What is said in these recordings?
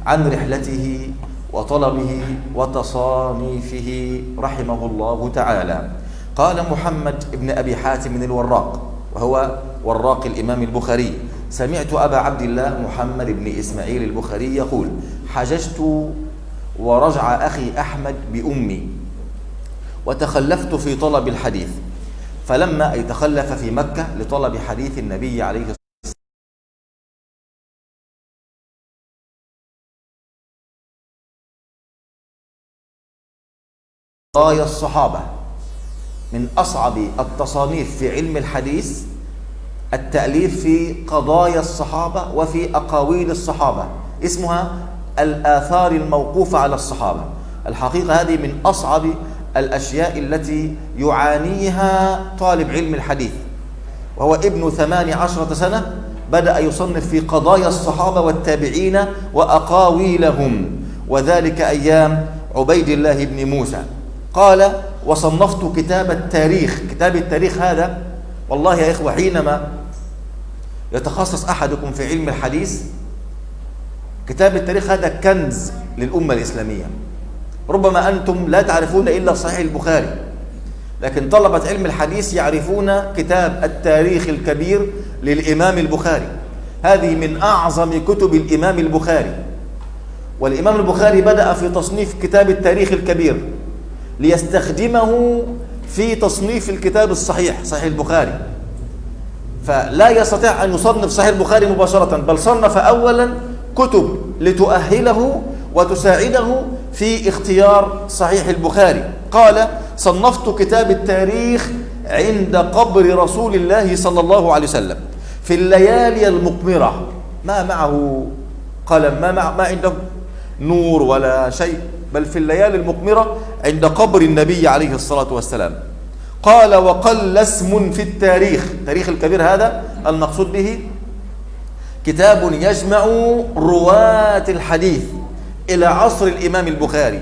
عن رحلته وطلبه وتصانيفه رحمه الله تعالى. قال محمد بن أبي حاتم الوراق، وهو وراق الإمام البخاري: سمعت أبا عبد الله محمد بن إسماعيل البخاري يقول: حججت ورجع أخي أحمد بأمي وتخلفت في طلب الحديث، فلما تخلف في مكة لطلب حديث النبي عليه الصلاة والسلام. الصحابة من أصعب التصانيف في علم الحديث التأليف في قضايا الصحابة وفي أقاويل الصحابة، اسمها الآثار الموقوفة على الصحابة. الحقيقة هذه من أصعب الأشياء التي يعانيها طالب علم الحديث، وهو ابن 18 سنة بدأ يصنف في قضايا الصحابة والتابعين وأقاويلهم، وذلك أيام عبيد الله بن موسى. قال: وصنفت كتاب التاريخ. كتاب التاريخ هذا والله يا إخوة حينما يتخصص أحدكم في علم الحديث، كتاب التاريخ هذا كنز للأمة الإسلامية. ربما أنتم لا تعرفون إلا صحيح البخاري، لكن طلبة علم الحديث يعرفون كتاب التاريخ الكبير للإمام البخاري. هذه من أعظم كتب الإمام البخاري، والإمام البخاري بدأ في تصنيف كتاب التاريخ الكبير ليستخدمه في تصنيف الكتاب الصحيح، صحيح البخاري. فلا يستطيع أن يصنف صحيح البخاري مباشرة، بل صنف أولا كتب لتؤهله وتساعده في اختيار صحيح البخاري. قال: صنفت كتاب التاريخ عند قبر رسول الله صلى الله عليه وسلم في الليالي المقمرة، ما معه قلم، ما عنده نور ولا شيء، بل في الليالي المقمرة عند قبر النبي عليه الصلاة والسلام. قال: وقل اسم في التاريخ. التاريخ الكبير هذا المقصود به كتاب يجمع رواة الحديث إلى عصر الإمام البخاري،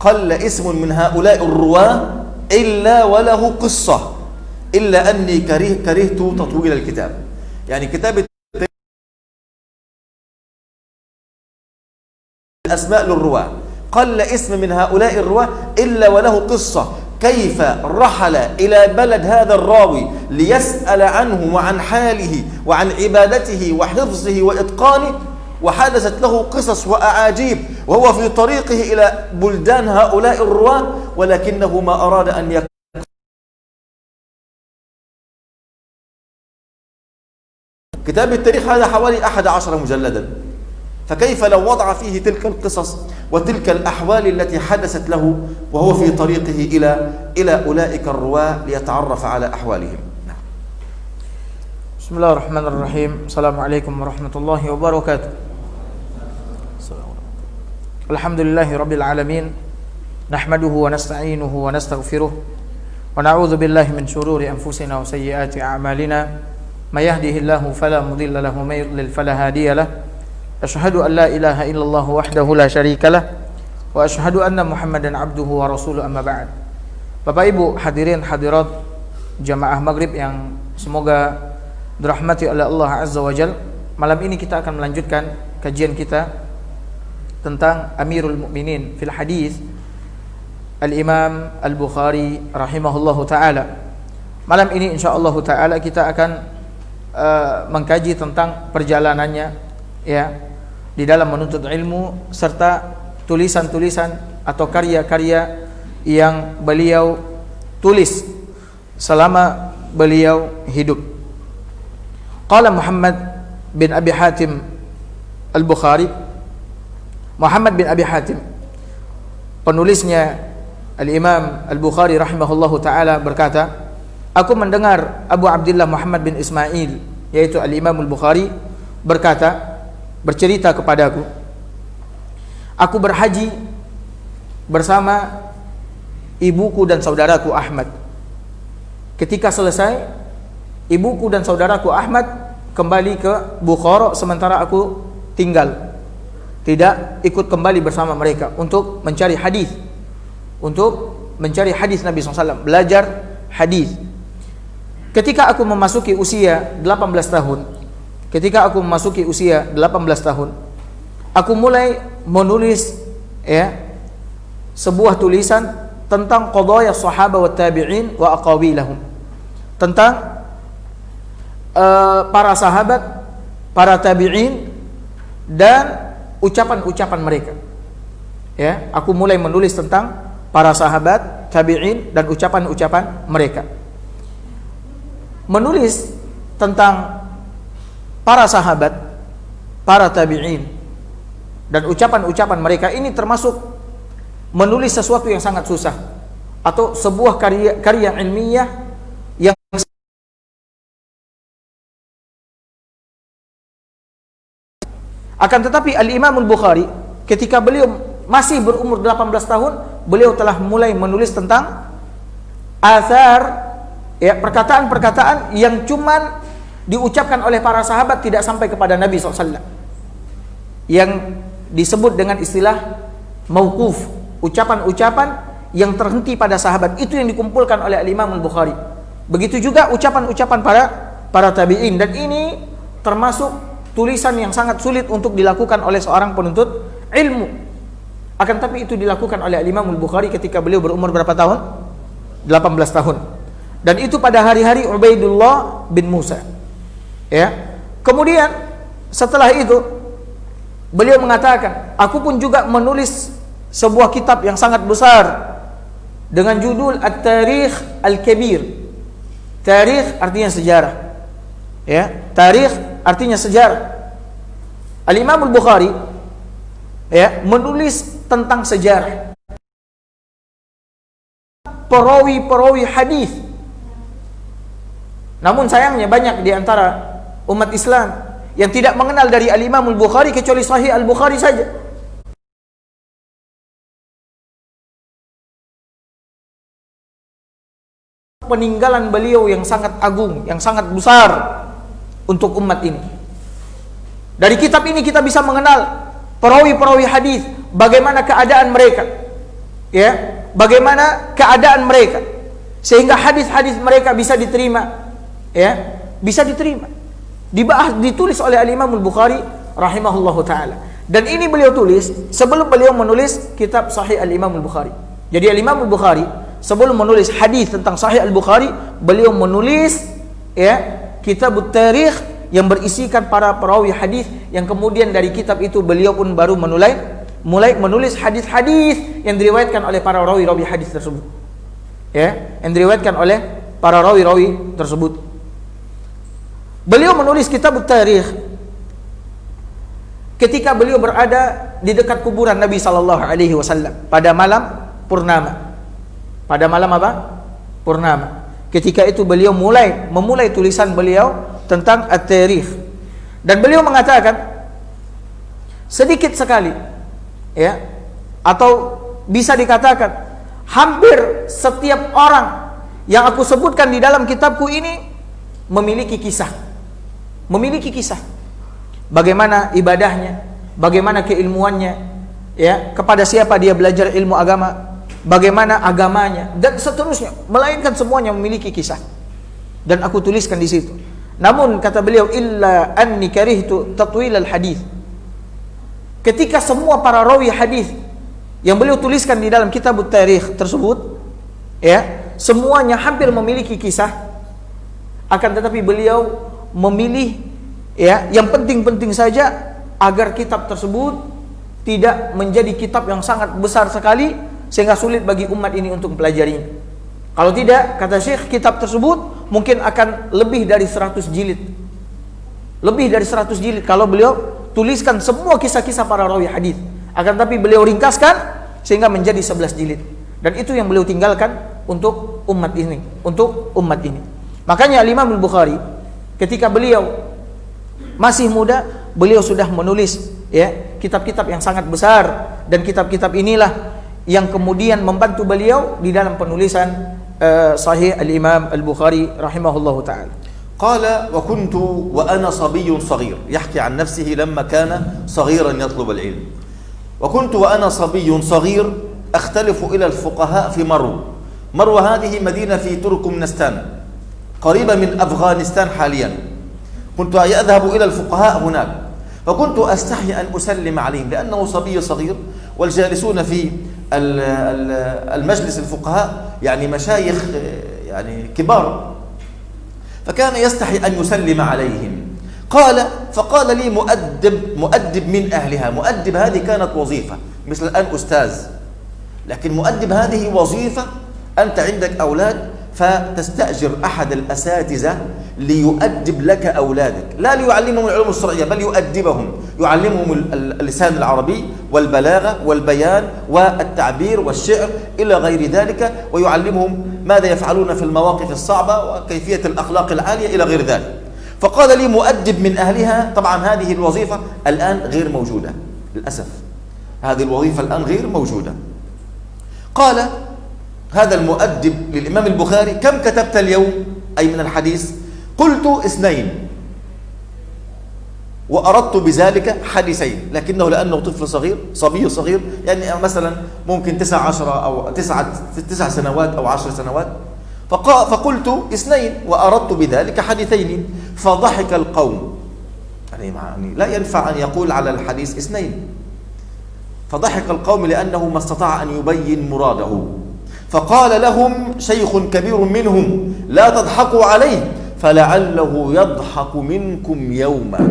قل اسم من هؤلاء الرواة إلا وله قصة، إلا أني كرهت تطويل الكتاب. يعني كتاب الأسماء للرواة، قل اسم من هؤلاء الرواة إلا وله قصة، كيف رحل إلى بلد هذا الراوي ليسأل عنه وعن حاله وعن عبادته وحفظه وإتقانه، وحدثت له قصص وأعاجيب وهو في طريقه إلى بلدان هؤلاء الرواة، ولكنه ما أراد أن يكون. كتاب التاريخ هذا حوالي 11 مجلدا، فكيف لو وضع فيه تلك القصص وتلك الأحوال التي حدثت له وهو في طريقه إلى أولئك الرواة ليتعرف على أحوالهم. بسم الله الرحمن الرحيم. السلام عليكم ورحمة الله وبركاته. الحمد لله رب العالمين، نحمده ونستعينه ونستغفره ونعوذ بالله من شرور أنفسنا وسيئات أعمالنا، ما يهده الله فلا مضل له وما يضلل فلا هادي له. أشهد أن لا إله إلا الله وحده لا شريك له وأشهد أن محمدا عبده ورسوله. أما بعد. Bapak Ibu hadirin hadirat jamaah maghrib yang semoga dirahmati oleh Allah Azza wa Jal, malam ini kita akan melanjutkan kajian kita tentang Amirul Mukminin fil Hadis Al-Imam Al-Bukhari rahimahullahu ta'ala. Malam ini insyaallah ta'ala kita akan mengkaji tentang perjalanannya ya di dalam menuntut ilmu, serta tulisan-tulisan atau karya-karya yang beliau tulis selama beliau hidup. Qala Muhammad bin Abi Hatim Al-Bukhari. Muhammad bin Abi Hatim, penulisnya Al-Imam Al-Bukhari rahimahullahu ta'ala, berkata, aku mendengar Abu Abdullah Muhammad bin Ismail, yaitu Al-Imam Al-Bukhari, bercerita kepadaku, aku berhaji bersama ibuku dan saudaraku Ahmad. Ketika selesai, ibuku dan saudaraku Ahmad kembali ke Bukhara, sementara aku tinggal, tidak ikut kembali bersama mereka untuk mencari hadis, Nabi SAW, belajar hadis. Ketika aku memasuki usia 18 tahun, ketika aku memasuki usia 18 tahun, aku mulai menulis sebuah tulisan tentang qadaya sahabat wa tabi'in wa aqawilahum, tentang para sahabat, para tabi'in dan ucapan-ucapan mereka. Aku mulai menulis tentang para sahabat, tabi'in dan ucapan-ucapan mereka. Menulis tentang para sahabat, para tabi'in dan ucapan-ucapan mereka ini termasuk menulis sesuatu yang sangat susah atau sebuah karya ilmiah yang akan tetapi Al-Imam Al-Bukhari ketika beliau masih berumur 18 tahun, beliau telah mulai menulis tentang athar, perkataan-perkataan yang cuman diucapkan oleh para sahabat, tidak sampai kepada Nabi SAW, yang disebut dengan istilah mauquf, ucapan-ucapan yang terhenti pada sahabat. Itu yang dikumpulkan oleh Al-Imam Al-Bukhari. Begitu juga ucapan-ucapan para tabi'in, dan ini termasuk tulisan yang sangat sulit untuk dilakukan oleh seorang penuntut ilmu. Akan tapi itu dilakukan oleh Al-Imam Al-Bukhari ketika beliau berumur berapa tahun? 18 tahun. Dan itu pada hari-hari Ubaidullah bin Musa. Kemudian setelah itu beliau mengatakan, aku pun juga menulis sebuah kitab yang sangat besar dengan judul At-Tarikh Al-Kabir. Tarikh artinya sejarah. Tarikh artinya sejarah. Al-Imam Al-Bukhari menulis tentang sejarah perawi-perawi hadis. Namun sayangnya banyak di antara umat Islam yang tidak mengenal dari Al-Imam Al-Bukhari kecuali Sahih Al-Bukhari saja. Peninggalan beliau yang sangat agung, yang sangat besar untuk umat ini. Dari kitab ini kita bisa mengenal perawi-perawi hadis, bagaimana keadaan mereka, bagaimana keadaan mereka, sehingga hadis-hadis mereka bisa diterima, bisa diterima, dibahas, ditulis oleh Al-Imam Al-Bukhari rahimahullahu taala. Dan ini beliau tulis sebelum beliau menulis kitab Sahih Al-Imam Al-Bukhari. Jadi Al-Imam Al-Bukhari sebelum menulis hadis tentang Sahih Al-Bukhari, beliau menulis kitab At-Tarikh yang berisikan para perawi hadis, yang kemudian dari kitab itu beliau pun baru mulai menulis hadis-hadis yang diriwayatkan oleh para rawi-rawi hadis tersebut. Yang diriwayatkan oleh para rawi-rawi tersebut. Beliau menulis kitab At-Tarikh ketika beliau berada di dekat kuburan Nabi sallallahu alaihi wasallam pada malam purnama. Pada malam apa? Purnama. Ketika itu beliau memulai tulisan beliau tentang At-Tarikh, dan beliau mengatakan sedikit sekali, atau bisa dikatakan hampir setiap orang yang aku sebutkan di dalam kitabku ini memiliki kisah, bagaimana ibadahnya, bagaimana keilmuannya, kepada siapa dia belajar ilmu agama, bagaimana agamanya, dan seterusnya, melainkan semuanya memiliki kisah, dan aku tuliskan di situ. Namun kata beliau, illa anni karihtu tatwil al-hadis. Ketika semua para rawi hadis yang beliau tuliskan di dalam kitab At-Tarikh tersebut, semuanya hampir memiliki kisah, akan tetapi beliau memilih yang penting-penting saja agar kitab tersebut tidak menjadi kitab yang sangat besar sekali sehingga sulit bagi umat ini untuk mempelajarinya. Kalau tidak, kata Syekh, kitab tersebut mungkin akan lebih dari 100 jilid. Lebih dari 100 jilid kalau beliau tuliskan semua kisah-kisah para rawi hadis. Akan tapi beliau ringkaskan sehingga menjadi 11 jilid. Dan itu yang beliau tinggalkan untuk umat ini, Makanya Imam Al-Bukhari ketika beliau masih muda, beliau sudah menulis kitab-kitab yang sangat besar, dan kitab-kitab inilah yang kemudian membantu beliau di dalam penulisan Sahih Al-Imam Al-Bukhari rahimahullahu ta'ala. قال وكنت وأنا صبي صغير، يحكي عن نفسه لما كان صغيرا يطلب العلم. وكنت وأنا صبي صغير أختلف إلى الفقهاء في مرو هذه مدينة في تركمانستان قريبة من أفغانستان حاليا. كنت أذهب إلى الفقهاء هناك، فكنت أستحي أن أسلم عليهم لأنه صبي صغير، والجالسون في المجلس الفقهاء يعني مشايخ يعني كبار، فكان يستحي أن يسلم عليهم. فقال لي مؤدب من أهلها. مؤدب هذه كانت وظيفة، مثل الآن أستاذ، لكن مؤدب هذه وظيفة. أنت عندك أولاد فتستأجر أحد الأساتذة ليؤدب لك أولادك، لا ليعلمهم العلوم الشرعية بل يؤدبهم، يعلمهم اللسان العربي والبلاغة والبيان والتعبير والشعر إلى غير ذلك، ويعلمهم ماذا يفعلون في المواقف الصعبة وكيفية الأخلاق العالية إلى غير ذلك. فقال لي مؤدب من أهلها. طبعا هذه الوظيفة الآن غير موجودة للأسف، هذه الوظيفة الآن غير موجودة. قال هذا المؤدب للإمام البخاري: كم كتبت اليوم أي من الحديث؟ قلت 2، وأردت بذلك حديثين، لكنه لأنه طفل صغير صبي صغير يعني مثلا ممكن 19 أو 9 سنوات أو 10 سنوات، فقلت 2 وأردت بذلك حديثين. فضحك القوم، يعني لا ينفع أن يقول على الحديث 2. فضحك القوم لأنه ما استطاع أن يبين مراده. فقال لهم شيخ كبير منهم: لا تضحكوا عليه فلعله يضحك منكم يوما.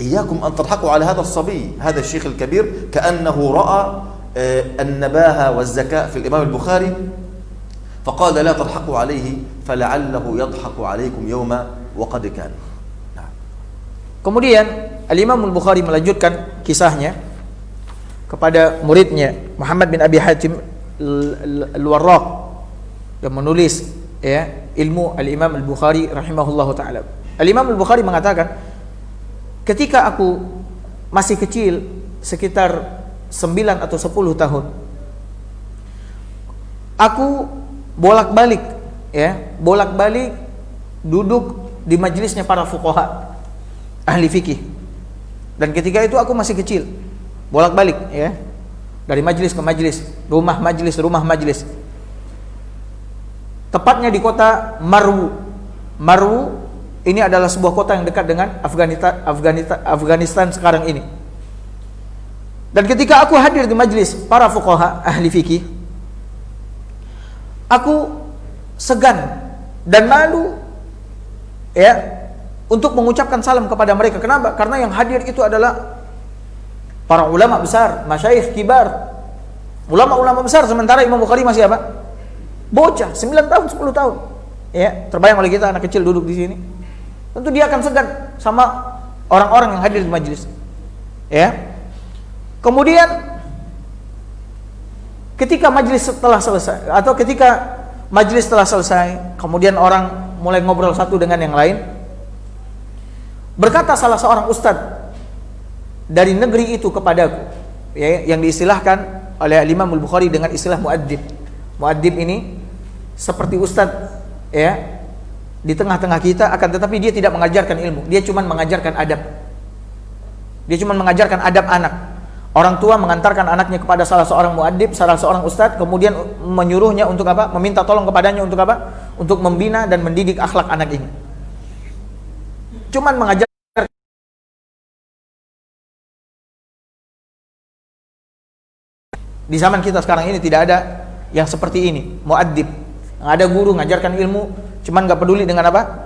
إياكم أن تضحكوا على هذا الصبي. هذا الشيخ الكبير كأنه رأى النباهة والذكاء في الإمام البخاري، فقال: لا تضحكوا عليه فلعله يضحك عليكم يوما وقد كان. Kemudian Al-Imam Al-Bukhari melanjutkan kisahnya kepada muridnya Muhammad bin Abi Hatim Al-Warraq yang menulis ya ilmu Al-Imam Al-Bukhari rahimahullahu taala. Al-Imam Al-Bukhari mengatakan, ketika aku masih kecil sekitar 9 atau 10 tahun, aku bolak-balik duduk di majelisnya para fuqaha ahli fikih. Dan ketika itu aku masih kecil, bolak-balik ya, dari majelis ke majelis, rumah majelis. Tepatnya di kota Marwu. Marwu ini adalah sebuah kota yang dekat dengan Afghanistan sekarang ini. Dan ketika aku hadir di majelis para fuqaha ahli fikih, aku segan dan malu ya untuk mengucapkan salam kepada mereka. Kenapa? Karena yang hadir itu adalah para ulama besar, masyayikh kibar, ulama-ulama besar, sementara Imam Bukhari masih apa? Bocah, 9 tahun, 10 tahun. Ya, terbayang oleh kita anak kecil duduk di sini. Tentu dia akan segan sama orang-orang yang hadir di majelis. Ya. Kemudian ketika majelis telah selesai atau ketika majelis telah selesai, kemudian orang mulai ngobrol satu dengan yang lain. Berkata salah seorang ustadz dari negeri itu kepadaku, ya, yang diistilahkan oleh Imam Al-Bukhari dengan istilah muaddib. Muaddib ini seperti ustadz ya di tengah-tengah kita, akan tetapi dia tidak mengajarkan ilmu, dia cuma mengajarkan adab. Dia cuma mengajarkan adab anak. Orang tua mengantarkan anaknya kepada salah seorang muaddib, salah seorang ustadz, kemudian menyuruhnya untuk apa? Meminta tolong kepadanya untuk apa? Untuk membina dan mendidik akhlak anak ini. Cuman mengajar. Di zaman kita sekarang ini tidak ada yang seperti ini, muaddib. Yang ada guru ngajarkan ilmu, cuman nggak peduli dengan apa?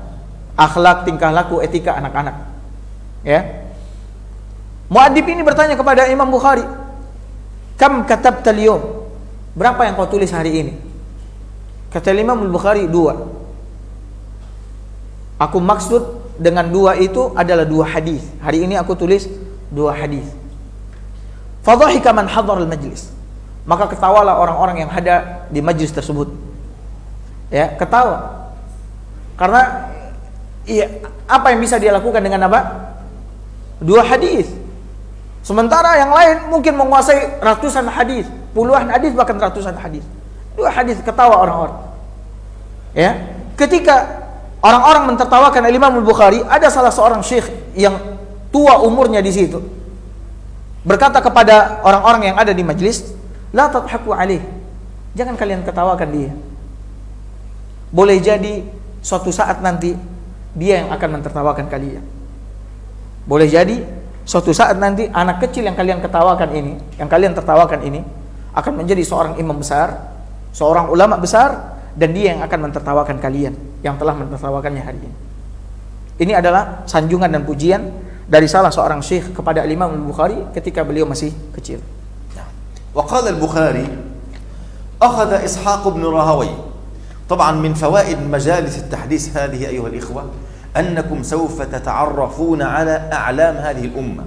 Akhlak, tingkah laku, etika anak-anak. Ya. Muaddib ini bertanya kepada Imam Bukhari, "Kam katabta al-yawm?" Berapa yang kau tulis hari ini? Kata Imam Bukhari, 2. Aku maksud dengan 2 itu adalah 2 hadis. Hari ini aku tulis 2 hadis. Fadhahika man hadhar al-majlis. Maka ketawalah orang-orang yang ada di majlis tersebut. Ya, ketawa. Karena apa yang bisa dia lakukan dengan apa? 2 hadis. Sementara yang lain mungkin menguasai ratusan hadis, puluhan hadis, bahkan ratusan hadis. 2 hadis, ketawa orang-orang. Ya, ketika orang-orang mentertawakan Imam Al-Bukhari, ada salah seorang syekh yang tua umurnya di situ berkata kepada orang-orang yang ada di majlis, "La tadhaku alaih." Jangan kalian ketawakan dia. Boleh jadi suatu saat nanti dia yang akan mentertawakan kalian. Boleh jadi suatu saat nanti anak kecil yang kalian ketawakan ini, yang kalian tertawakan ini, akan menjadi seorang imam besar, seorang ulama besar, dan dia yang akan mentertawakan kalian yang telah mentertawakannya hari ini. Ini adalah sanjungan dan pujian dari salah seorang syekh kepada Imam Al-Bukhari ketika beliau masih kecil. وقال البخاري أخذ إسحاق بن راهوي. طبعا من فوائد مجالس التحديث هذه أيها الإخوة أنكم سوف تتعرفون على أعلام هذه الأمة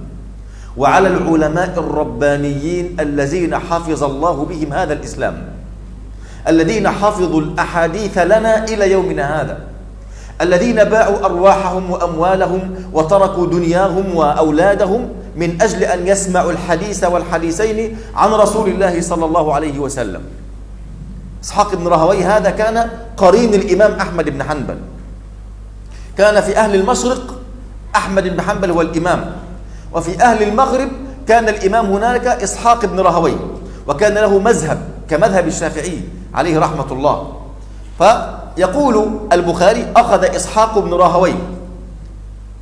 وعلى العلماء الربانيين الذين حفظ الله بهم هذا الإسلام، الذين حفظوا الأحاديث لنا إلى يومنا هذا، الذين باعوا أرواحهم وأموالهم وتركوا دنياهم وأولادهم من أجل أن يسمعوا الحديث والحديثين عن رسول الله صلى الله عليه وسلم. إسحاق بن راهويه هذا كان قرين الإمام أحمد بن حنبل، كان في أهل المشرق أحمد بن حنبل هو الإمام، وفي أهل المغرب كان الإمام هناك إسحاق بن راهويه، وكان له مذهب كمذهب الشافعي عليه رحمة الله. فيقول البخاري أخذ إسحاق بن راهويه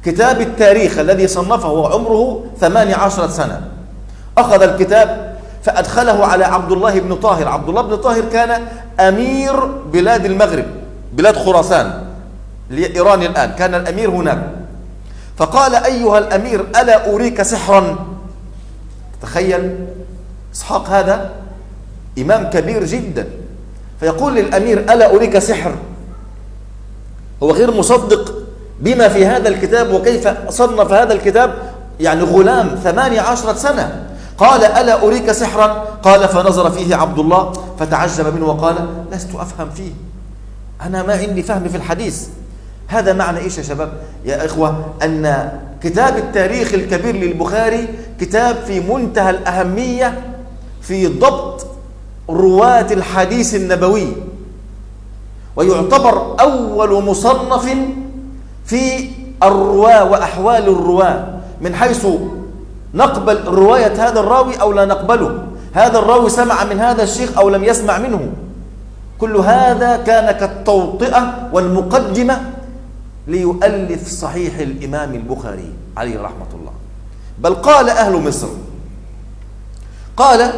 كتاب التاريخ الذي صنفه وعمره 18 سنة، أخذ الكتاب فأدخله على عبد الله بن طاهر. عبد الله بن طاهر كان أمير بلاد المغرب، بلاد خراسان لإيران الآن، كان الأمير هناك. فقال أيها الأمير ألا أريك سحرا؟ تخيل إسحاق هذا إمام كبير جدا، فيقول للأمير ألا أريك سحر؟ هو غير مصدق بما في هذا الكتاب وكيف صنف هذا الكتاب، يعني غلام 18 سنة. قال ألا أريك سحرا؟ قال فنظر فيه عبد الله فتعجب منه وقال لست أفهم فيه، أنا ما عندي فهم في الحديث. هذا معنى إيش يا شباب يا إخوة؟ أن كتاب التاريخ الكبير للبخاري كتاب في منتهى الأهمية في ضبط رواة الحديث النبوي، ويعتبر أول مصنف في الرواة وأحوال الرواة، من حيث نقبل رواية هذا الراوي أو لا نقبله، هذا الراوي سمع من هذا الشيخ أو لم يسمع منه. كل هذا كان كالتوطئة والمقدمة ليؤلف صحيح الإمام البخاري عليه رحمة الله. بل قال أهل مصر، قال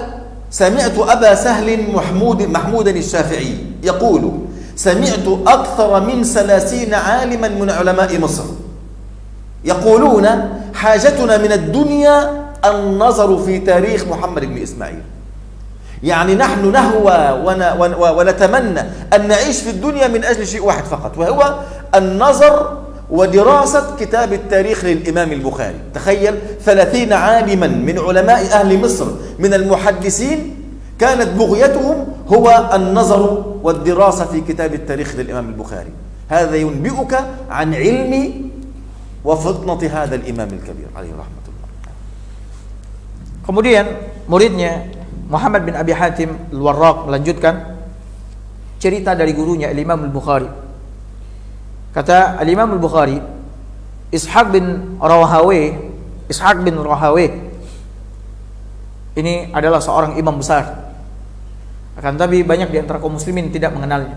سمعت أبا سهل محمودا الشافعي يقول سمعت أكثر من 30 عالما من علماء مصر يقولون حاجتنا من الدنيا النظر في تاريخ محمد بن إسماعيل. يعني نحن نهوى ونتمنى أن نعيش في الدنيا من أجل شيء واحد فقط، وهو النظر ودراسة كتاب التاريخ للإمام البخاري. تخيل 30 عالما من علماء أهل مصر من المحدثين كانت بغيتهم هو النظر والدراسة في كتاب التاريخ للإمام البخاري. هذا ينبئك عن علم وفطنة هذا الإمام الكبير عليه رحمة الله. Kemudian muridnya Muhammad bin Abi Hatim Al-Warraq melanjutkan cerita dari gurunya Imam Al-Bukhari. Kata Imam Al-Bukhari, Ishaq bin Rahawayh ini adalah seorang imam besar. Akan tapi banyak di antara kaum muslimin tidak mengenalnya.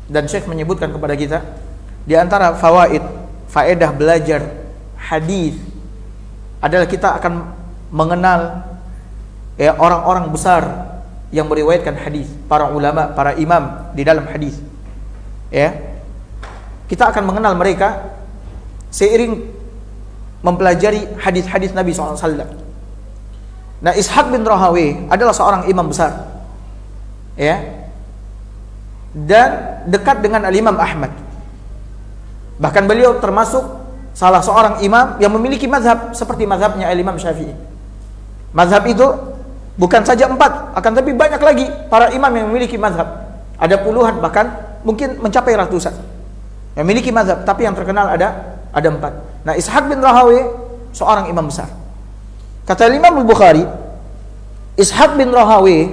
Dan Syekh menyebutkan kepada kita di antara faedah belajar hadis adalah kita akan mengenal orang-orang besar yang meriwayatkan hadis, para ulama, para imam di dalam hadis. Kita akan mengenal mereka seiring mempelajari hadis-hadis Nabi SAW. Nah, Ishaq bin Rahawayh adalah seorang imam besar, dan dekat dengan Al-Imam Ahmad. Bahkan beliau termasuk salah seorang imam yang memiliki mazhab seperti mazhabnya Al-Imam Syafi'i. Mazhab itu bukan saja 4, akan tapi banyak lagi para imam yang memiliki mazhab. Ada puluhan, bahkan mungkin mencapai ratusan yang memiliki mazhab, tapi yang terkenal ada 4. Nah, Ishaq bin Rahawayh seorang imam besar. Kata Imam Al-Bukhari, Ishaq bin Rahawayh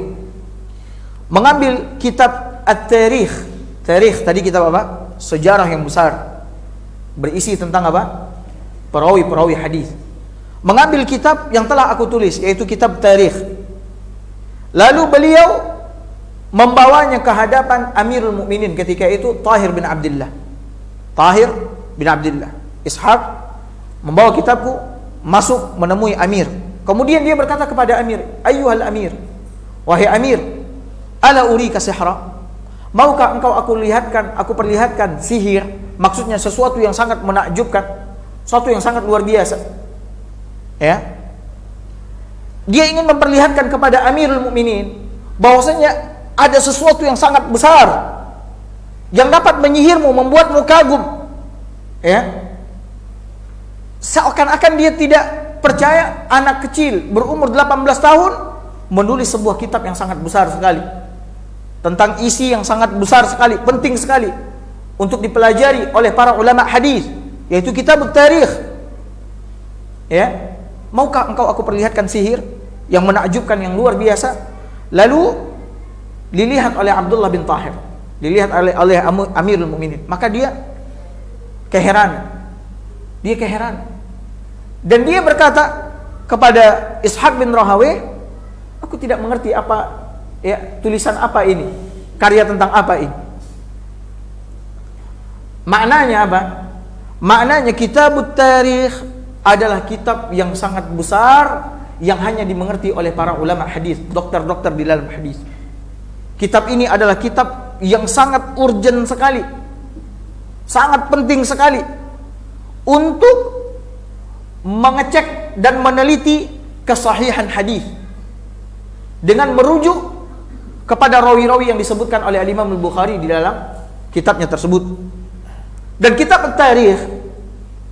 mengambil kitab At-Tarikh. Tarikh tadi kitab apa? Sejarah yang besar, berisi tentang apa? Perawi-perawi hadis. Mengambil kitab yang telah aku tulis, yaitu kitab Tarikh. Lalu beliau membawanya ke hadapan Amirul Mukminin ketika itu Tahir bin Abdullah. Tahir bin Abdullah. Ishaq membawa kitabku, masuk menemui Amir. Kemudian dia berkata kepada Amir, "Ayyuhal Amir, wahai Amir, ala urika sihra? Maukah engkau aku perlihatkan sihir?" Maksudnya sesuatu yang sangat menakjubkan, sesuatu yang sangat luar biasa. Ya. Dia ingin memperlihatkan kepada Amirul Mukminin bahwasanya ada sesuatu yang sangat besar yang dapat menyihirmu, membuatmu kagum. Ya. Seakan-akan dia tidak percaya anak kecil berumur 18 tahun menulis sebuah kitab yang sangat besar sekali, tentang isi yang sangat besar sekali, penting sekali untuk dipelajari oleh para ulama hadis, yaitu kitab tarikh. Ya, maukah engkau aku perlihatkan sihir yang menakjubkan, yang luar biasa? Lalu dilihat oleh Abdullah bin Tahir, dilihat oleh Amirul Mukminin, maka dia keheranan. Dan dia berkata kepada Ishaq bin Rahawayh, "Aku tidak mengerti apa ya, tulisan apa ini, karya tentang apa ini." Maknanya apa? Maknanya kitab tarikh adalah kitab yang sangat besar yang hanya dimengerti oleh para ulama hadis, dokter-dokter di dalam hadis. Kitab ini adalah kitab yang sangat urgent sekali, sangat penting sekali untuk mengecek dan meneliti kesahihan hadis dengan merujuk kepada rawi-rawi yang disebutkan oleh Imam Al-Bukhari di dalam kitabnya tersebut. Dan kitab At-Tarikh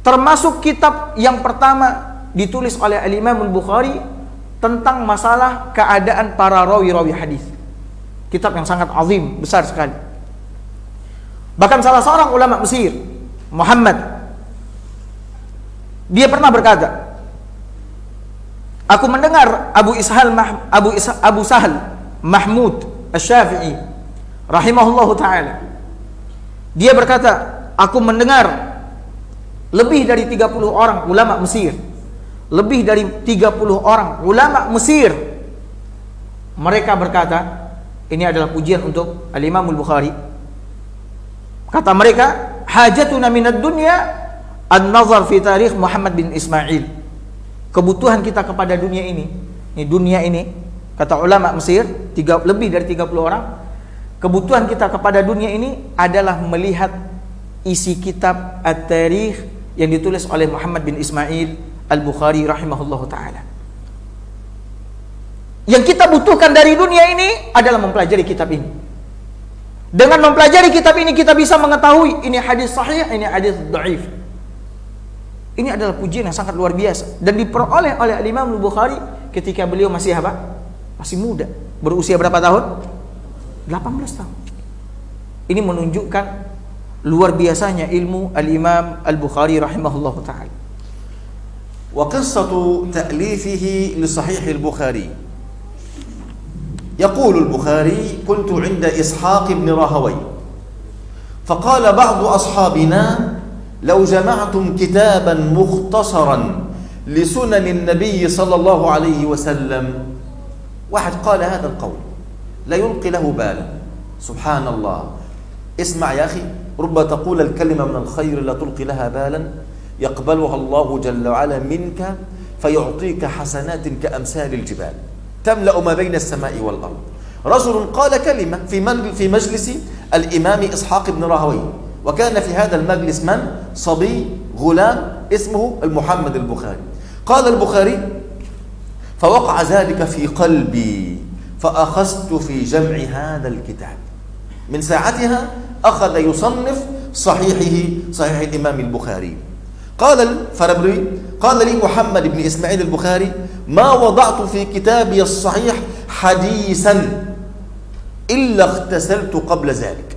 termasuk kitab yang pertama ditulis oleh Imam Al-Bukhari tentang masalah keadaan para rawi-rawi hadis. Kitab yang sangat azim, besar sekali. Bahkan salah seorang ulama Mesir, Muhammad, dia pernah berkata, "Aku mendengar Abu Sahal Mahmud Asy-Syafi'i rahimahullahu taala. Dia berkata, aku mendengar lebih dari 30 orang ulama Mesir, lebih dari 30 orang ulama Mesir, mereka berkata," ini adalah pujian untuk Al-Imam Al-Bukhari. Kata mereka, "Hajatuna minad dunya an-nazar fi tarikh Muhammad bin Ismail." Kebutuhan kita kepada dunia ini kata ulama Mesir, lebih dari 30 orang, kebutuhan kita kepada dunia ini adalah melihat isi kitab At-Tarikh yang ditulis oleh Muhammad bin Ismail Al-Bukhari rahimahullahu ta'ala. Yang kita butuhkan dari dunia ini adalah mempelajari kitab ini. Dengan mempelajari kitab ini kita bisa mengetahui ini hadis sahih, ini hadis dhaif. Ini adalah pujian yang sangat luar biasa dan diperoleh oleh Imam Al-Bukhari ketika beliau masih apa? Masih muda. Berusia berapa tahun? 18 tahun. Ini menunjukkan luar biasanya ilmu Al-Imam Al-Bukhari rahimahullahu ta'ala. Wa qissatu ta'lifihi li sahih al-Bukhari. يقول البخاري: كنت عند إسحاق بن راهويه فقال بعض أصحابنا: لو جمعتم كتابا مختصرا لسنن النبي صلى الله عليه وسلم. واحد قال هذا القول لا يلقي له بالا. سبحان الله. اسمع يا أخي، رب تقول الكلمة من الخير لا تلقي لها بالا يقبلها الله جل وعلا منك فيعطيك حسنات كأمثال الجبال تملأ ما بين السماء والأرض. رجل قال كلمة في مجلس الإمام إسحاق بن راهويه، وكان في هذا المجلس من؟ صبي غلام اسمه محمد البخاري. قال البخاري: فوقع ذلك في قلبي فأخذت في جمع هذا الكتاب. من ساعتها أخذ يصنف صحيح الإمام البخاري. قال الفربري: قال لي محمد بن إسماعيل البخاري: ما وضعت في كتابي الصحيح حديثا إلا اغتسلت قبل ذلك.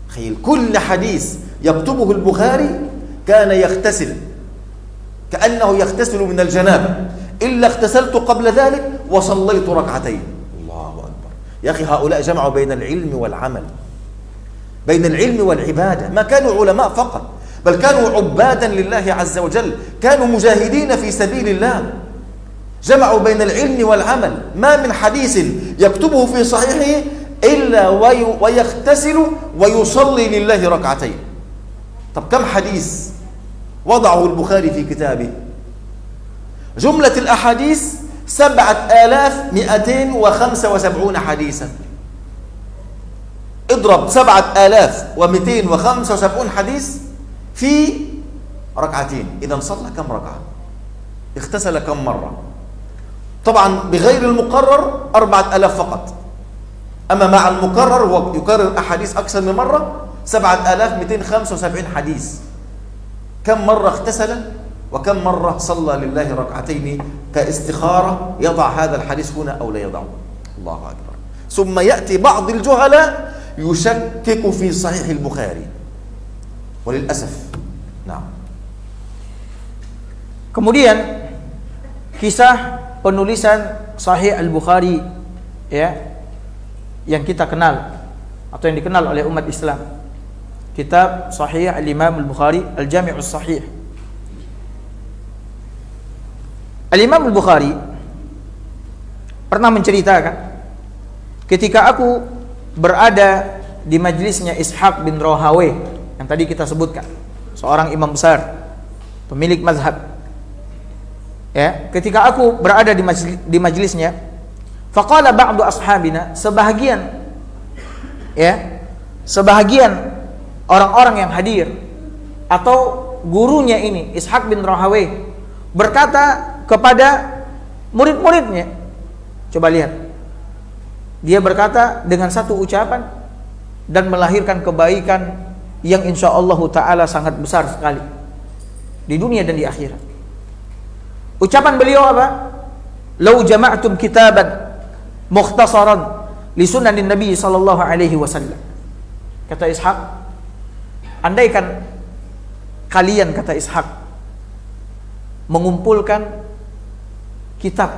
تخيل، كل حديث يكتبه البخاري كان يغتسل كأنه يغتسل من الجنابة، إلا اغتسلت قبل ذلك وصليت ركعتين. الله أكبر يا أخي، هؤلاء جمعوا بين العلم والعمل، بين العلم والعبادة. ما كانوا علماء فقط، بل كانوا عبادا لله عز وجل، كانوا مجاهدين في سبيل الله. جمعوا بين العلم والعمل. ما من حديث يكتبه في صحيحه إلا ويغتسل ويصلي لله ركعتين. طب كم حديث وضعه البخاري في كتابه. جملة الأحاديث 7275 حديثا. اضرب 7275 حديث في ركعتين، إذا صلى كم ركعة؟ اغتسل كم مرة؟ طبعا بغير المقرر 4000 فقط، أما مع المقرر هو يكرر أحاديث أكثر من مرة 7275 حديث. كم مرة اغتسل وكم مرة صلى لله ركعتين كاستخارة، يضع هذا الحديث هنا أو لا يضعه. الله أكبر. ثم يأتي بعض الجهلاء يشكك في صحيح البخاري وللأسف. نعم. Kemudian kisah penulisan Sahih Al-Bukhari ya, yang kita kenal atau yang dikenal oleh umat Islam. Kitab Sahih Al-Imam Al-Bukhari, Al-Jami'us Sahih. Al-Imam Al-Bukhari pernah menceritakan, ketika aku berada di majlisnya Ishaq bin Rahawayh yang tadi kita sebutkan, seorang imam besar, pemilik mazhab. Ya, ketika aku berada di majlisnya, faqala ba'du ashabina, sebahagian orang-orang yang hadir atau gurunya ini Ishaq bin Rahawayh berkata kepada murid-muridnya, coba lihat, dia berkata dengan satu ucapan dan melahirkan kebaikan yang insyaallah ta'ala sangat besar sekali di dunia dan di akhirat. Ucapan beliau apa? Lau jama'tum kitaban mukhtasaran li sunanin Nabi sallallahu alaihi wasallam. Kata Ishaq, andaikan kalian, kata Ishaq, mengumpulkan kitab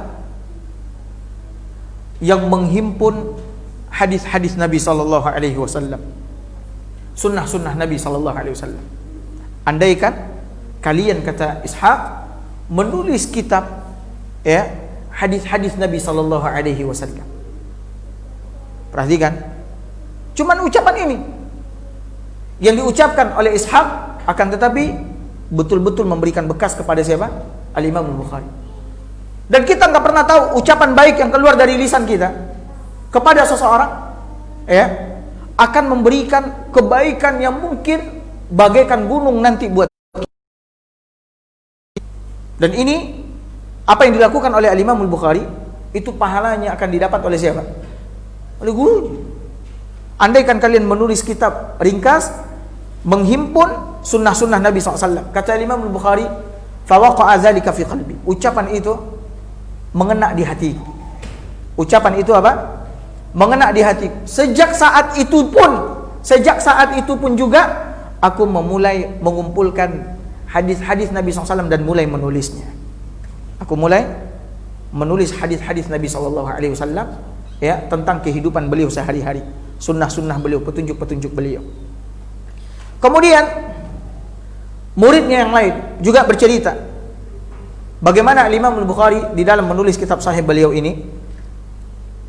yang menghimpun hadis-hadis Nabi sallallahu alaihi wasallam, sunnah-sunnah Nabi sallallahu alaihi wasallam. Andaikan kalian, kata Ishaq, menulis kitab ya hadis-hadis Nabi sallallahu alaihi wasallam. Perhatikan, cuman ucapan ini yang diucapkan oleh Ishaq, akan tetapi betul-betul memberikan bekas kepada siapa? Al-Imam Al-Bukhari. Dan kita nggak pernah tahu ucapan baik yang keluar dari lisan kita kepada seseorang ya akan memberikan kebaikan yang mungkin bagaikan gunung nanti buat. Dan ini apa yang dilakukan oleh Al-Imam Al-Bukhari, itu pahalanya akan didapat oleh siapa? Oleh guru. Andaikan kalian menulis kitab ringkas menghimpun sunnah-sunnah Nabi SAW, kata Al-Imam Al-Bukhari, fawaqa'a dzalika fi qalbi, ucapan itu mengena di hati. Ucapan itu apa? Mengena di hati. Sejak saat itu pun juga aku memulai mengumpulkan hadis-hadis Nabi SAW dan mulai menulisnya. Aku mulai menulis hadis-hadis Nabi SAW ya, tentang kehidupan beliau sehari-hari, sunnah-sunnah beliau, petunjuk-petunjuk beliau. Kemudian muridnya yang lain juga bercerita bagaimana Imam Al-Bukhari di dalam menulis kitab sahih beliau ini.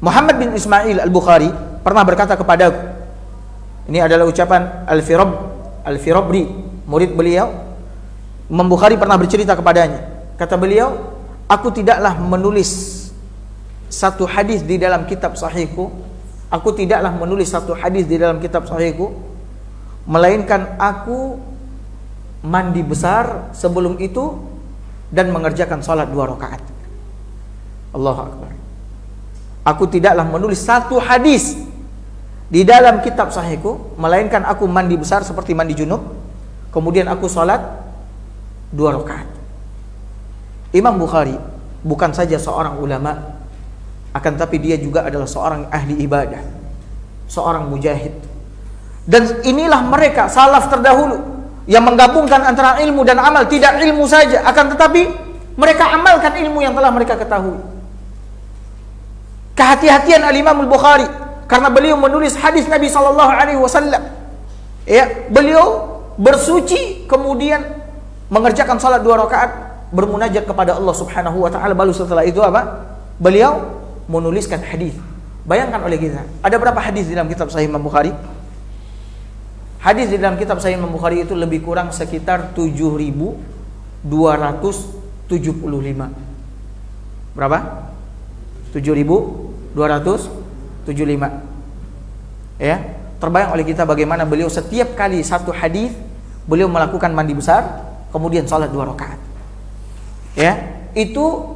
Muhammad bin Ismail Al-Bukhari pernah berkata kepadaku, ini adalah ucapan Al-Firabri, murid beliau. Imam Bukhari pernah bercerita kepadanya, kata beliau, aku tidaklah menulis satu hadis di dalam kitab sahihku, melainkan aku mandi besar sebelum itu dan mengerjakan salat 2 rakaat. Allahu Akbar. Aku tidaklah menulis satu hadis di dalam kitab sahihku, melainkan aku mandi besar seperti mandi junub, kemudian aku salat 2 rakaat. Imam Bukhari bukan saja seorang ulama, akan tapi dia juga adalah seorang ahli ibadah, seorang mujahid. Dan inilah mereka salaf terdahulu yang menggabungkan antara ilmu dan amal, tidak ilmu saja, akan tetapi mereka amalkan ilmu yang telah mereka ketahui. Kehati-hatian Al-Imam Al-Bukhari karena beliau menulis hadis Nabi sallallahu alaihi wasallam. Ya, beliau bersuci kemudian mengerjakan salat 2 rakaat, bermunajat kepada Allah Subhanahu wa taala, baru setelah itu apa? Beliau menuliskan hadis. Bayangkan oleh kita, ada berapa hadis dalam kitab sahih Imam Bukhari? Hadis di dalam kitab Sahih Imam Bukhari itu lebih kurang sekitar 7.275. Berapa? 7.275. Ya, terbayang oleh kita bagaimana beliau setiap kali satu hadis beliau melakukan mandi besar, kemudian salat 2 rakaat. Ya, itu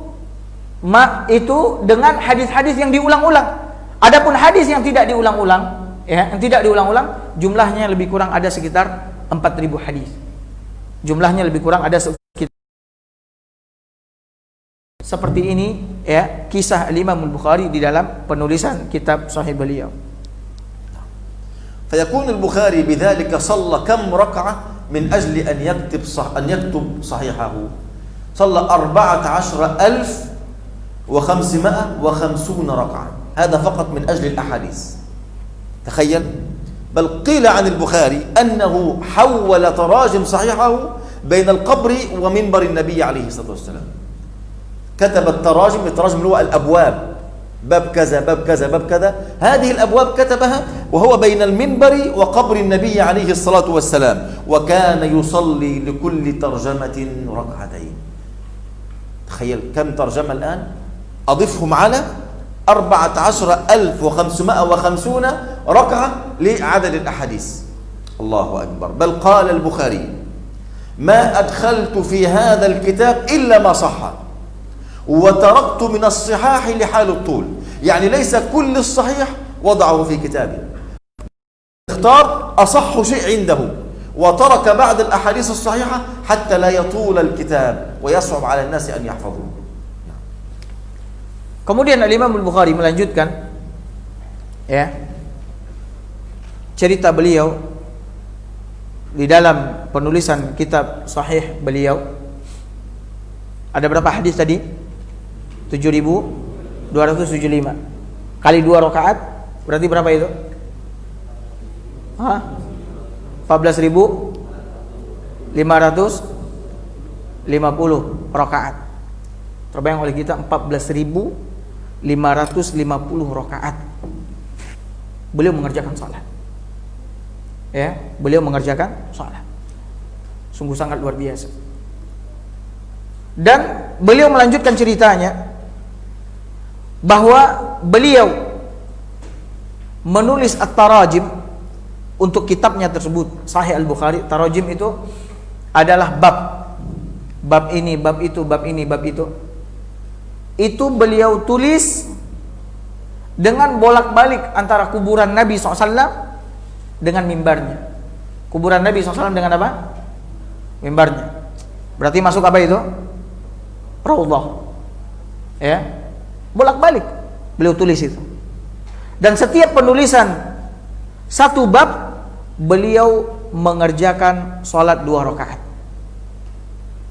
dengan hadis-hadis yang diulang-ulang. Adapun hadis yang tidak diulang-ulang, ya, yang tidak diulang-ulang, jumlahnya lebih kurang ada sekitar 4.000 hadis. Jumlahnya lebih kurang ada sekitar seperti ini, ya, kisah Imam Al-Bukhari di dalam penulisan kitab Sahih beliau. فيكون البخاري بذلك صلى كم ركعة من أجل أن يكتب صحيحه. صلى 14,550 ركعة، هذا فقط من أجل الأحاديث. تخيل. بل قيل عن البخاري أنه حول تراجم صحيحه بين القبر ومنبر النبي عليه الصلاة والسلام. كتب التراجم اللي هو الأبواب، باب كذا باب كذا باب كذا، هذه الأبواب كتبها وهو بين المنبر وقبر النبي عليه الصلاة والسلام، وكان يصلي لكل ترجمة ركعتين. تخيل كم ترجمة الآن، أضفهم على 14,550 ركعة لعدد الأحاديث. الله أكبر. بل قال البخاري: ما أدخلت في هذا الكتاب إلا ما صح، وتركت من الصحاح لحال الطول. يعني ليس كل الصحيح وضعه في كتابه، اختار أصح شيء عنده وترك بعض الأحاديث الصحيحة حتى لا يطول الكتاب ويصعب على الناس أن يحفظوه. Kemudian Imam Al-Bukhari melanjutkan, ya, cerita beliau di dalam penulisan kitab Sahih beliau. Ada berapa hadis tadi? 7.275 kali 2 rakaat berarti berapa itu? 14.550 rakaat. Terbayang oleh kita 14.550 rakaat beliau mengerjakan salat. Ya, beliau mengerjakan salat. Sungguh sangat luar biasa. Dan beliau melanjutkan ceritanya bahwa beliau menulis at-tarajim untuk kitabnya tersebut, Sahih Al-Bukhari. Tarajim itu adalah bab ini, bab itu, bab ini, bab itu. Itu beliau tulis dengan bolak-balik antara kuburan Nabi SAW dengan mimbarnya. Kuburan Nabi SAW dengan apa? Mimbarnya. Berarti masuk apa itu? Raudhah. Ya, bolak-balik beliau tulis itu. Dan setiap penulisan satu bab beliau mengerjakan salat 2 rakaat.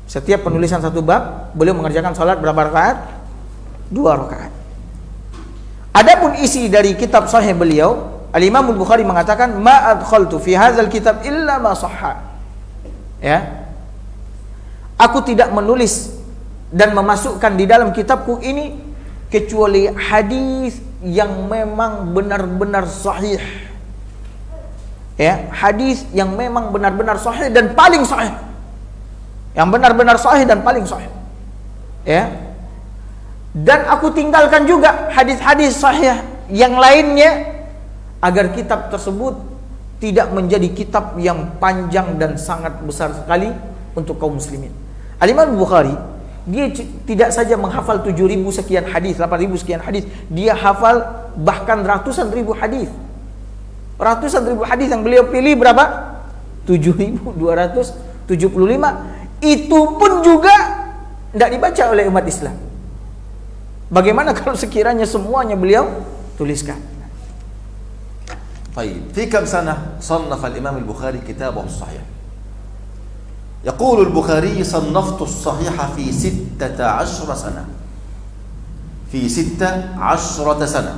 Setiap penulisan satu bab beliau mengerjakan salat berapa rakaat? 2 rakaat. Adapun isi dari kitab Sahih beliau, Al-Imam Al-Bukhari mengatakan, ma adkhaltu fi hadzal kitab illa ma sahha. Ya, aku tidak menulis dan memasukkan di dalam kitabku ini kecuali hadis yang memang benar-benar sahih. Ya, hadis yang memang benar-benar sahih dan paling sahih. Yang benar-benar sahih dan paling sahih. Ya. Dan aku tinggalkan juga hadis-hadis sahih yang lainnya agar kitab tersebut tidak menjadi kitab yang panjang dan sangat besar sekali untuk kaum muslimin. Al-Imam Bukhari, dia tidak saja menghafal 7.000 sekian hadis, 8.000 sekian hadis, dia hafal bahkan ratusan ribu hadis. Ratusan ribu hadis yang beliau pilih berapa? 7.275. Itu pun juga tidak dibaca oleh umat Islam. Bagaimana kalau sekiranya semuanya beliau tuliskan? طيب في كم سنة صنف الإمام البخاري كتابه الصحيح؟ يقول البخاري: صنفت الصحيح في 16 سنة، في 16 سنة،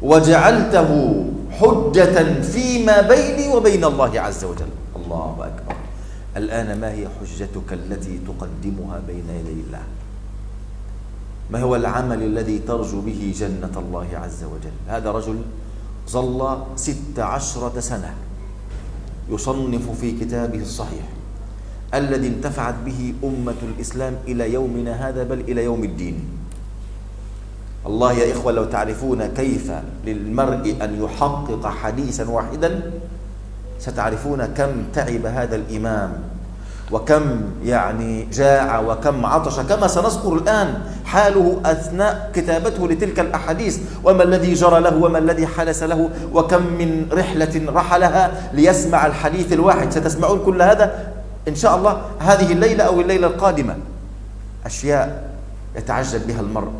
وجعلته حجة فيما بيني وبين الله عز وجل. الله أكبر. الآن ما هي حجتك التي تقدمها بين يدي الله؟ ما هو العمل الذي ترجو به جنة الله عز وجل؟ هذا رجل ظل 16 سنة يصنف في كتابه الصحيح الذي انتفعت به أمة الإسلام إلى يومنا هذا بل إلى يوم الدين. الله يا إخوة لو تعرفون كيف للمرء أن يحقق حديثا واحدا ستعرفون كم تعب هذا الإمام وكم يعني جاع وكم عطش، كما سنذكر الآن حاله أثناء كتابته لتلك الأحاديث، وما الذي جرى له وما الذي حدث له وكم من رحلة رحلها ليسمع الحديث الواحد. ستسمعون كل هذا إن شاء الله هذه الليلة أو الليلة القادمة، أشياء يتعجب بها المرء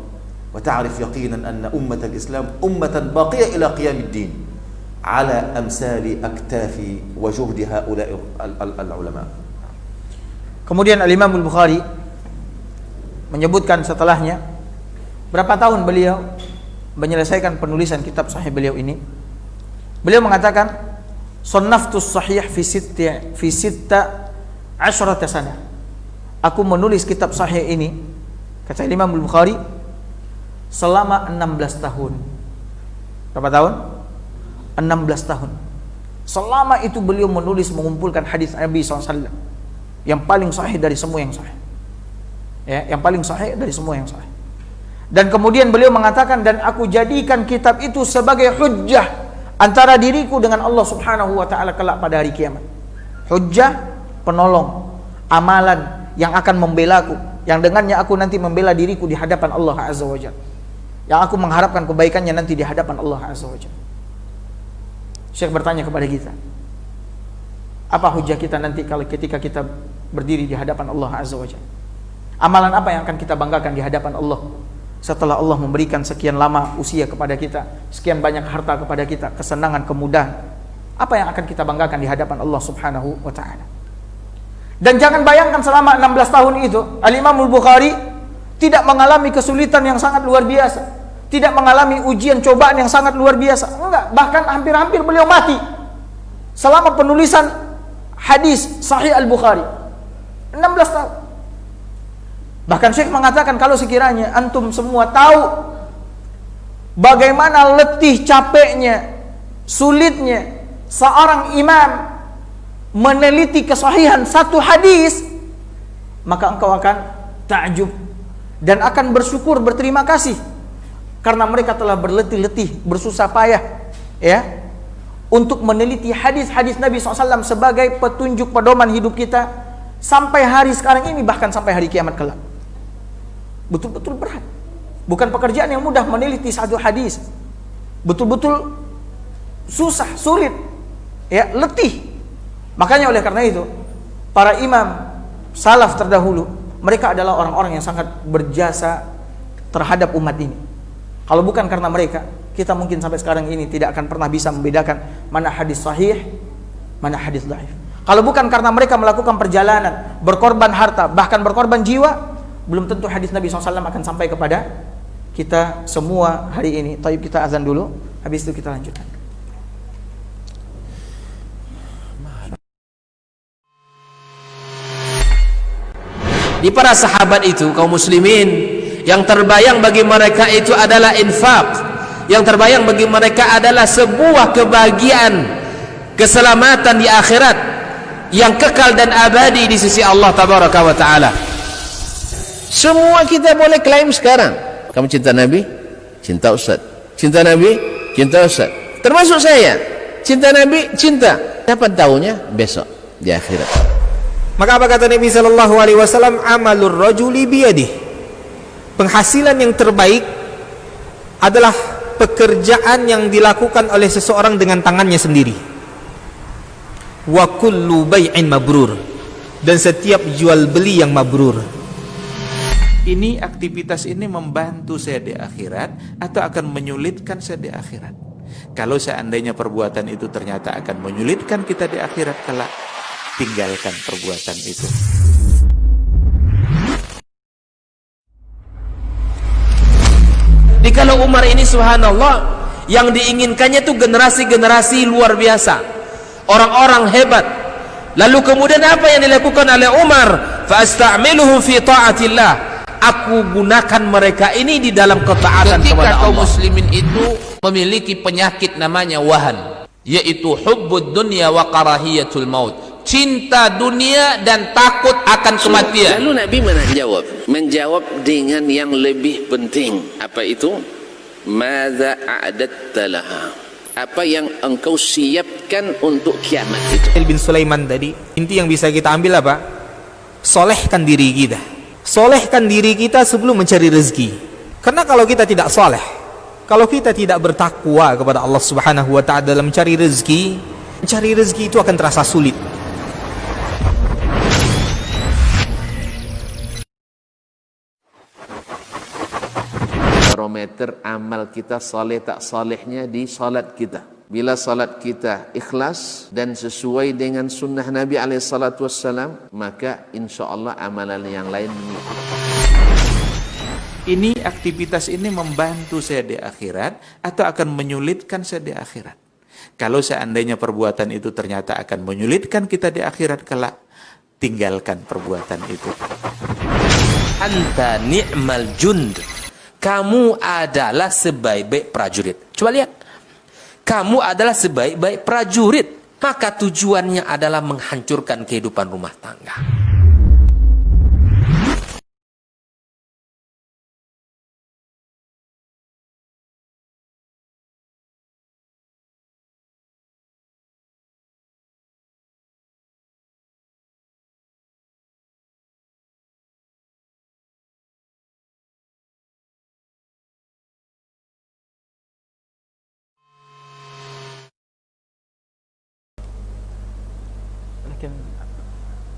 وتعرف يقينا أن أمة الإسلام أمة باقية إلى قيام الدين على أمثال أكتاف وجهد هؤلاء العلماء. Kemudian Al-Imam Al-Bukhari menyebutkan setelahnya berapa tahun beliau menyelesaikan penulisan kitab sahih beliau ini. Beliau mengatakan Sannaftus sahih fi sitta asyrata sana. Aku menulis kitab sahih ini, kata Imam Al-Bukhari, selama 16 tahun. Berapa tahun? 16 tahun. Selama itu beliau menulis, mengumpulkan hadis Nabi SAW yang paling sahih dari semua yang sahih. Ya, yang paling sahih dari semua yang sahih. Dan kemudian beliau mengatakan, dan aku jadikan kitab itu sebagai hujjah antara diriku dengan Allah Subhanahu wa taala kelak pada hari kiamat. Hujjah, penolong, amalan yang akan membelaku, yang dengannya aku nanti membela diriku di hadapan Allah Azza wa Jalla. Yang aku mengharapkan kebaikannya nanti di hadapan Allah Azza wa Jalla. Syekh bertanya kepada kita, apa hujjah kita nanti kalau ketika kita berdiri di hadapan Allah Azza wa Jalla? Amalan apa yang akan kita banggakan di hadapan Allah setelah Allah memberikan sekian lama usia kepada kita, sekian banyak harta kepada kita, kesenangan, kemudahan? Apa yang akan kita banggakan di hadapan Allah Subhanahu wa taala? Dan jangan bayangkan selama 16 tahun itu Al-Imam Al-Bukhari tidak mengalami kesulitan yang sangat luar biasa, tidak mengalami ujian cobaan yang sangat luar biasa. Enggak, bahkan hampir-hampir beliau mati selama penulisan hadis Sahih Al-Bukhari. 16 tahun. Bahkan Syekh mengatakan, kalau sekiranya antum semua tahu bagaimana letih, capeknya, sulitnya seorang imam meneliti kesahihan satu hadis, maka engkau akan takjub dan akan bersyukur, berterima kasih karena mereka telah berletih-letih, bersusah payah, ya, untuk meneliti hadis-hadis Nabi SAW sebagai petunjuk pedoman hidup kita sampai hari sekarang ini, bahkan sampai hari kiamat kelak. Betul-betul berat. Bukan pekerjaan yang mudah meneliti satu hadis. Betul-betul susah, sulit, ya, letih. Makanya oleh karena itu, para imam salaf terdahulu, mereka adalah orang-orang yang sangat berjasa terhadap umat ini. Kalau bukan karena mereka, kita mungkin sampai sekarang ini tidak akan pernah bisa membedakan mana hadis sahih, mana hadis dhaif. Kalau bukan karena mereka melakukan perjalanan, berkorban harta, bahkan berkorban jiwa, belum tentu hadis Nabi SAW akan sampai kepada kita semua hari ini. Taib, kita azan dulu, habis itu kita lanjutkan. Di para sahabat itu, kaum muslimin, yang terbayang bagi mereka itu adalah infak, yang terbayang bagi mereka adalah sebuah kebahagiaan, keselamatan di akhirat yang kekal dan abadi di sisi Allah Tabaraka wa Ta'ala. Semua kita boleh klaim sekarang, kamu cinta Nabi, cinta Ustaz. Cinta Nabi, cinta Ustaz. Termasuk saya, cinta Nabi, cinta. Dapat tahunya besok di akhirat. Maka apa kata Nabi sallallahu alaihi wasallam? Amalur rajuli biyadih. Penghasilan yang terbaik adalah pekerjaan yang dilakukan oleh seseorang dengan tangannya sendiri. Wa kullu bai'in mabrur, dan setiap jual beli yang mabrur. Ini aktivitas ini membantu saya di akhirat atau akan menyulitkan saya di akhirat? Kalau seandainya perbuatan itu ternyata akan menyulitkan kita di akhirat kelak, tinggalkan perbuatan itu. Di kalau Umar ini subhanallah, yang diinginkannya itu generasi-generasi luar biasa, orang-orang hebat. Lalu kemudian apa yang dilakukan oleh Umar? Fa'asta'miluhum fi ta'atillah. Aku gunakan mereka ini di dalam ketaatan kepada Allah. Ketika kaum muslimin itu memiliki penyakit namanya wahan, yaitu hubbud dunya wa karahiyatul maut, cinta dunia dan takut akan kematian. Lalu Nabi menjawab dengan yang lebih penting. Apa itu? Madza a'adatta laha, apa yang engkau siapkan untuk kiamat itu. bin Sulaiman tadi, inti yang bisa kita ambil apa? Solehkan diri kita. Solehkan diri kita sebelum mencari rezeki. Karena kalau kita tidak soleh, kalau kita tidak bertakwa kepada Allah Subhanahu wa ta'ala dalam mencari rezeki itu akan terasa sulit. Barometer amal kita saleh tak salehnya di salat kita. Bila salat kita ikhlas dan sesuai dengan sunnah Nabi SAW, maka insya Allah amalan yang lain mengikuti. Ini aktivitas ini membantu saya di akhirat atau akan menyulitkan saya di akhirat? Kalau seandainya perbuatan itu ternyata akan menyulitkan kita di akhirat kelak, tinggalkan perbuatan itu. Anta ni'mal jund. Kamu adalah sebaik-baik prajurit. Coba lihat. Kamu adalah sebaik-baik prajurit. Maka tujuannya adalah menghancurkan kehidupan rumah tangga. لكن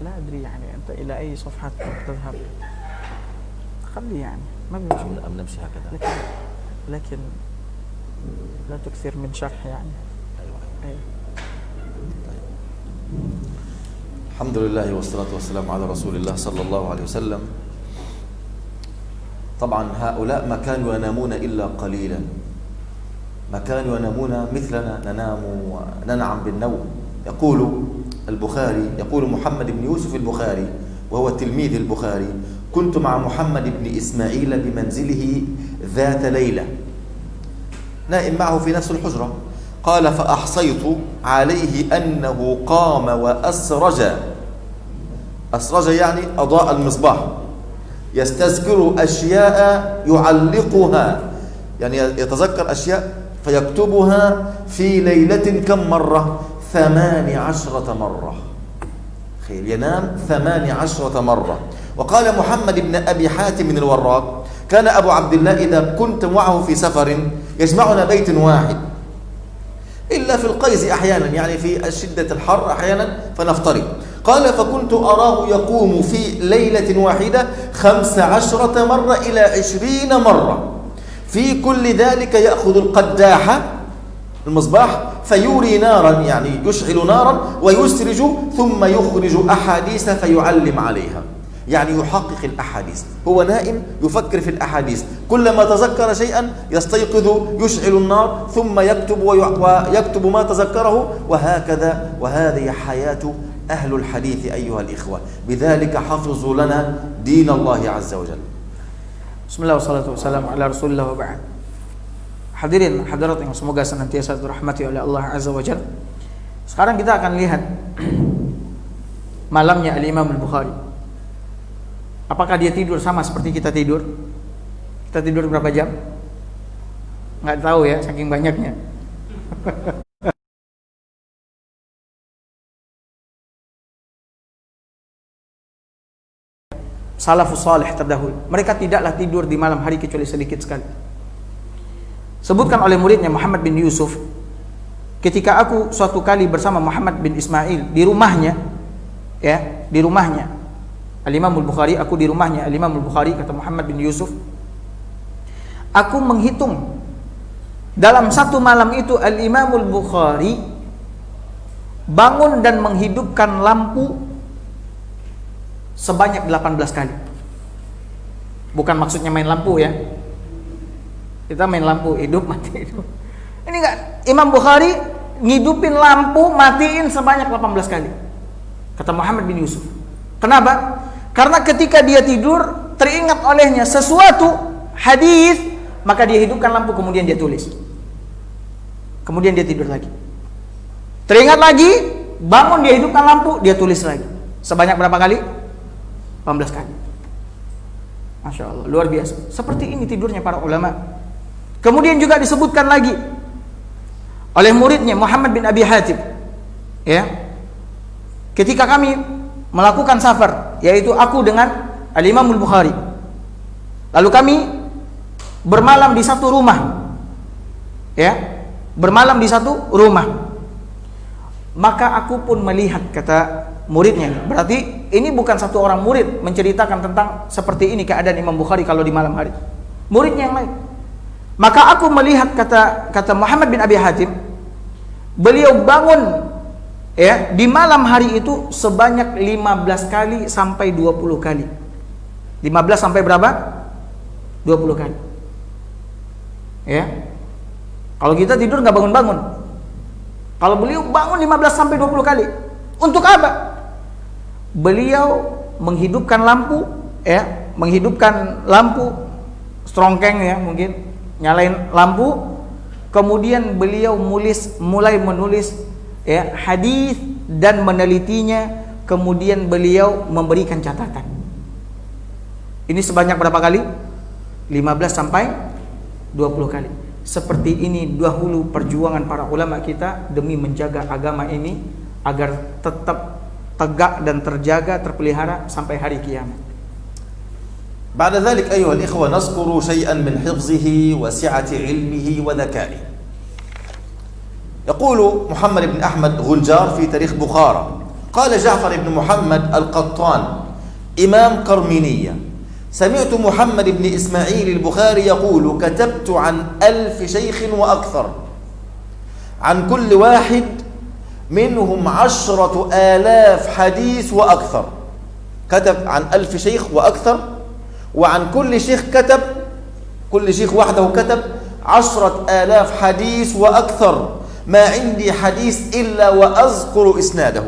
لا أدري يعني أنت إلى أي صفحة تذهب. خلي يعني ما بمشكلة. أم نمشي هكذا. لكن لا تكثر من شرح يعني. أيوة. الحمد لله والصلاة والسلام على رسول الله صلى الله عليه وسلم. طبعا هؤلاء ما كانوا ينامون إلا قليلا، ما كانوا ينامون مثلنا ننام وننعم بالنوم. يقول البخاري، يقول محمد بن يوسف البخاري وهو تلميذ البخاري: كنت مع محمد بن إسماعيل بمنزله ذات ليلة نائم معه في نفس الحجرة. قال: فأحصيت عليه أنه قام وأسرج. أسرج يعني أضاء المصباح، يستذكر أشياء يعلقها، يعني يتذكر أشياء فيكتبها في ليلة كم مرة؟ 18 مرة. خير، ينام 18 مرة. وقال محمد بن أبي حاتم الوراق: كان أبو عبد الله إذا كنت معه في سفر يجمعنا بيت واحد إلا في القيز أحيانا، يعني في شدة الحر أحيانا فنفترق. قال: فكنت أراه يقوم في ليلة واحدة 15 مرة إلى 20 مرة، في كل ذلك يأخذ القداحة المصباح فيوري نارا، يعني يشعل نارا ويسرج ثم يخرج أحاديث فيعلم عليها، يعني يحقق الأحاديث. هو نائم يفكر في الأحاديث، كلما تذكر شيئا يستيقظ يشعل النار ثم يكتب ويكتب ما تذكره، وهكذا. وهذه حياة أهل الحديث أيها الإخوة. بذلك حفظوا لنا دين الله عز وجل. بسم الله والصلاة والسلام على رسول الله وبعد. Hadirin hadirat yang semoga senantiasa dirahmati oleh Allah Azza wa Jalla. Sekarang kita akan lihat malamnya Al-Imam Al-Bukhari. Apakah dia tidur sama seperti kita tidur? Kita tidur berapa jam? Nggak tahu ya, saking banyaknya. Salafus salih terdahulu, mereka tidaklah tidur di malam hari kecuali sedikit sekali. Sebutkan oleh muridnya Muhammad bin Yusuf, ketika aku suatu kali bersama Muhammad bin Ismail di rumahnya, ya, di rumahnya Al-Imam Al-Bukhari, aku di rumahnya Al-Imam Al-Bukhari, kata Muhammad bin Yusuf, aku menghitung dalam satu malam itu Al-Imam Al-Bukhari bangun dan menghidupkan lampu sebanyak 18 kali. Bukan maksudnya main lampu ya. Kita main lampu, hidup mati hidup. Ini enggak, Imam Bukhari ngidupin lampu, matiin sebanyak 18 kali. Kata Muhammad bin Yusuf. Kenapa? Karena ketika dia tidur teringat olehnya sesuatu hadis, maka dia hidupkan lampu kemudian dia tulis. Kemudian dia tidur lagi. Teringat lagi, bangun dia hidupkan lampu, dia tulis lagi. Sebanyak berapa kali? 18 kali. Masya Allah, luar biasa. Seperti ini tidurnya para ulama. Kemudian juga disebutkan lagi oleh muridnya Muhammad bin Abi Hatim, ya, ketika kami melakukan safar, yaitu aku dengan Al-Imam Al-Bukhari, lalu kami bermalam di satu rumah, ya, bermalam di satu rumah, maka aku pun melihat, kata muridnya, berarti ini bukan satu orang murid menceritakan tentang seperti ini keadaan Imam Bukhari kalau di malam hari, muridnya yang lain. Maka aku melihat, kata Muhammad bin Abi Hatim, beliau bangun, ya, di malam hari itu sebanyak 15 kali sampai 20 kali. 15 sampai berapa? 20 kali. Ya. Kalau kita tidur nggak bangun-bangun. Kalau beliau bangun 15 sampai 20 kali. Untuk apa? Beliau menghidupkan lampu, ya, menghidupkan lampu strongkeng, ya, mungkin nyalain lampu, kemudian beliau mulai menulis, ya, hadis dan menelitinya, kemudian beliau memberikan catatan. Ini sebanyak berapa kali? 15 sampai 20 kali. Seperti ini dahulu perjuangan para ulama kita demi menjaga agama ini agar tetap tegak dan terjaga, terpelihara sampai hari kiamat. بعد ذلك أيها الإخوة نذكر شيئا من حفظه وسعة علمه وذكائه. يقول محمد بن أحمد غنجار في تاريخ بخارى قال جعفر بن محمد القطان إمام قرمينية: سمعت محمد بن إسماعيل البخاري يقول: كتبت عن 1000 شيخ وأكثر، عن كل واحد منهم 10,000 حديث وأكثر. كتب عن 1000 شيخ وأكثر، وعن كل شيخ كتب، كل شيخ وحده كتب 10,000 حديث وأكثر. ما عندي حديث إلا وأذكر إسناده.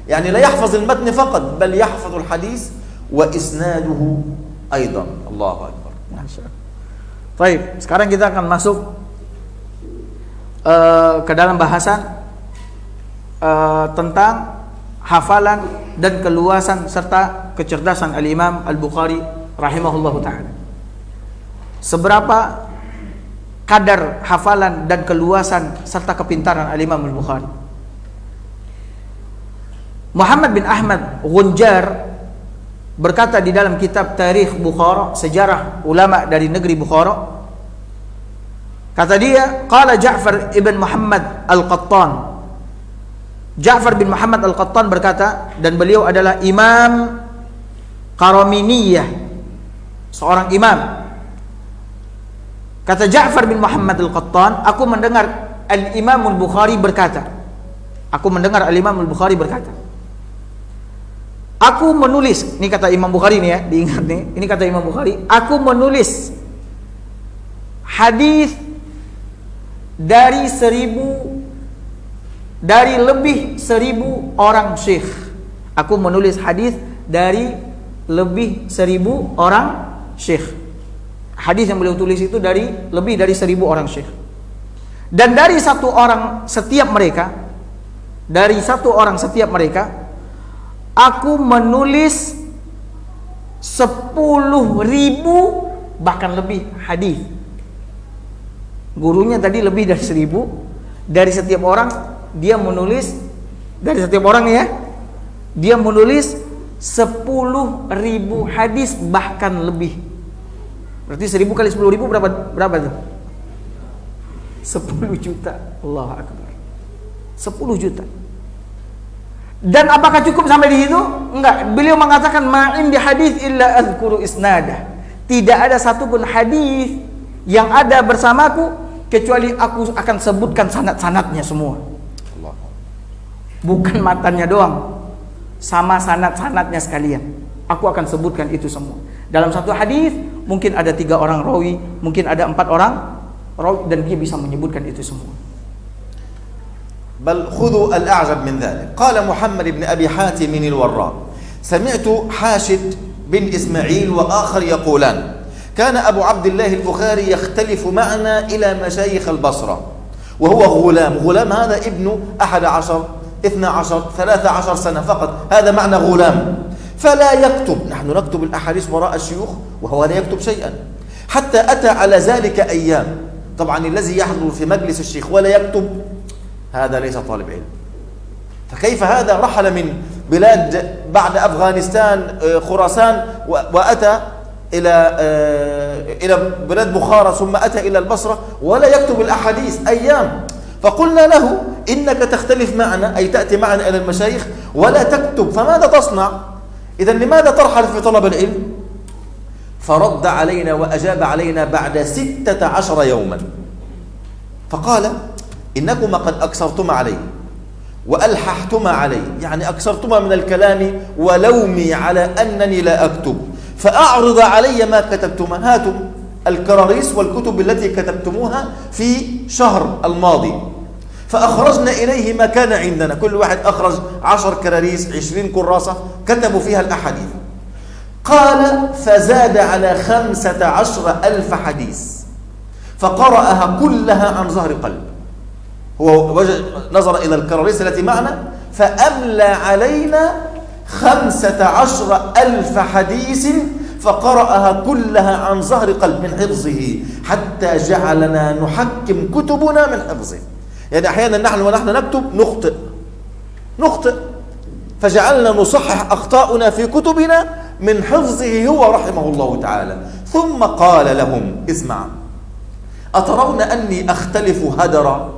يعني لا يحفظ المتن فقط، بل يحفظ الحديث وإسناده أيضا. الله أكبر. Baik, sekarang kita akan masuk ke dalam bahasan tentang hafalan dan keluasan serta kecerdasan Al-Imam Al-Bukhari rahimahullahu ta'ala. Seberapa kadar hafalan dan keluasan serta kepintaran Al-Imam Al-Bukhari. Muhammad bin Ahmad Ghunjar berkata di dalam kitab Tarikh Bukhara, sejarah ulama dari negeri Bukhara, kata dia, qala Ja'far ibn Muhammad Al-Qattan. Ja'far bin Muhammad Al-Qattan berkata, dan beliau adalah imam Qaraminiyah, seorang imam. Kata Ja'far bin Muhammad Al-Qattan, aku mendengar Al-Imam Al-Bukhari berkata, aku menulis, ini kata Imam Bukhari nih, ya, diingat nih, ini kata Imam Bukhari, aku menulis hadis dari lebih 1000 orang syekh. Aku menulis hadis dari lebih 1000 orang syekh. Hadis yang beliau tulis itu dari lebih dari 1000 orang syekh. Dan dari satu orang setiap mereka, aku menulis 10.000 bahkan lebih hadis. Gurunya tadi lebih dari 1000, dari setiap orang dia menulis, dari setiap orang ya, dia menulis 10.000 hadis bahkan lebih. Berarti 1000 kali 10.000 berapa tuh? 10 juta. Allahu Akbar. 10 juta. Dan apakah cukup sampai di situ? Enggak. Beliau mengatakan ma'in di hadis illa azkuru isnada. Tidak ada satupun hadis yang ada bersamaku kecuali aku akan sebutkan sanad-sanadnya semua. Bukan matanya doang, sama sanad-sanadnya sekalian. Aku akan sebutkan itu semua. Dalam satu hadis mungkin ada 3 orang rawi, mungkin ada 4 orang rawi, dan dia bisa menyebutkan itu semua. بل خذوا الأعجب من ذلك. قال محمد بن أبي حاتم الوراء: سمعت حاشد بن إسماعيل وآخر يقولان: كان أبو عبد الله البخاري يختلف معنا إلى مشايخ البصرة، وهو غلام. غلام هذا ابن 11 12 13 سنة فقط، هذا معنى غلام. فلا يكتب، نحن نكتب الأحاديث وراء الشيوخ وهو لا يكتب شيئا. حتى أتى على ذلك أيام. طبعا الذي يحضر في مجلس الشيخ ولا يكتب هذا ليس طالب علم. فكيف هذا رحل من بلاد بعد أفغانستان خراسان وأتى إلى بلاد بخارى ثم أتى إلى البصرة ولا يكتب الأحاديث أيام. فقلنا له إنك تختلف معنا، أي تأتي معنا إلى المشايخ ولا تكتب، فماذا تصنع؟ إذن لماذا ترحل في طلب العلم؟ فرد علينا وأجاب علينا بعد 16 يوما فقال إنكما قد أكثرتما علي وألححتما علي، يعني أكثرتما من الكلام ولومي على أنني لا أكتب، فأعرض علي ما كتبتما، هاتوا الكراريس والكتب التي كتبتموها في شهر الماضي. فأخرجنا إليه ما كان عندنا، كل واحد أخرج 10 كراريس 20 كراسة كتبوا فيها الأحاديث. قال فزاد على 15,000 حديث فقرأها كلها عن ظهر قلب. هو نظر إلى الكراريس التي معنا فأملى علينا 15,000 حديث فقرأها كلها عن ظهر قلب من حفظه، حتى جعلنا نحكم كتبنا من حفظه. يعني أحيانا نحن ونحن نكتب نخطئ فجعلنا نصحح أخطاؤنا في كتبنا من حفظه هو رحمه الله تعالى. ثم قال لهم اسمع، أترون أني أختلف هدرا؟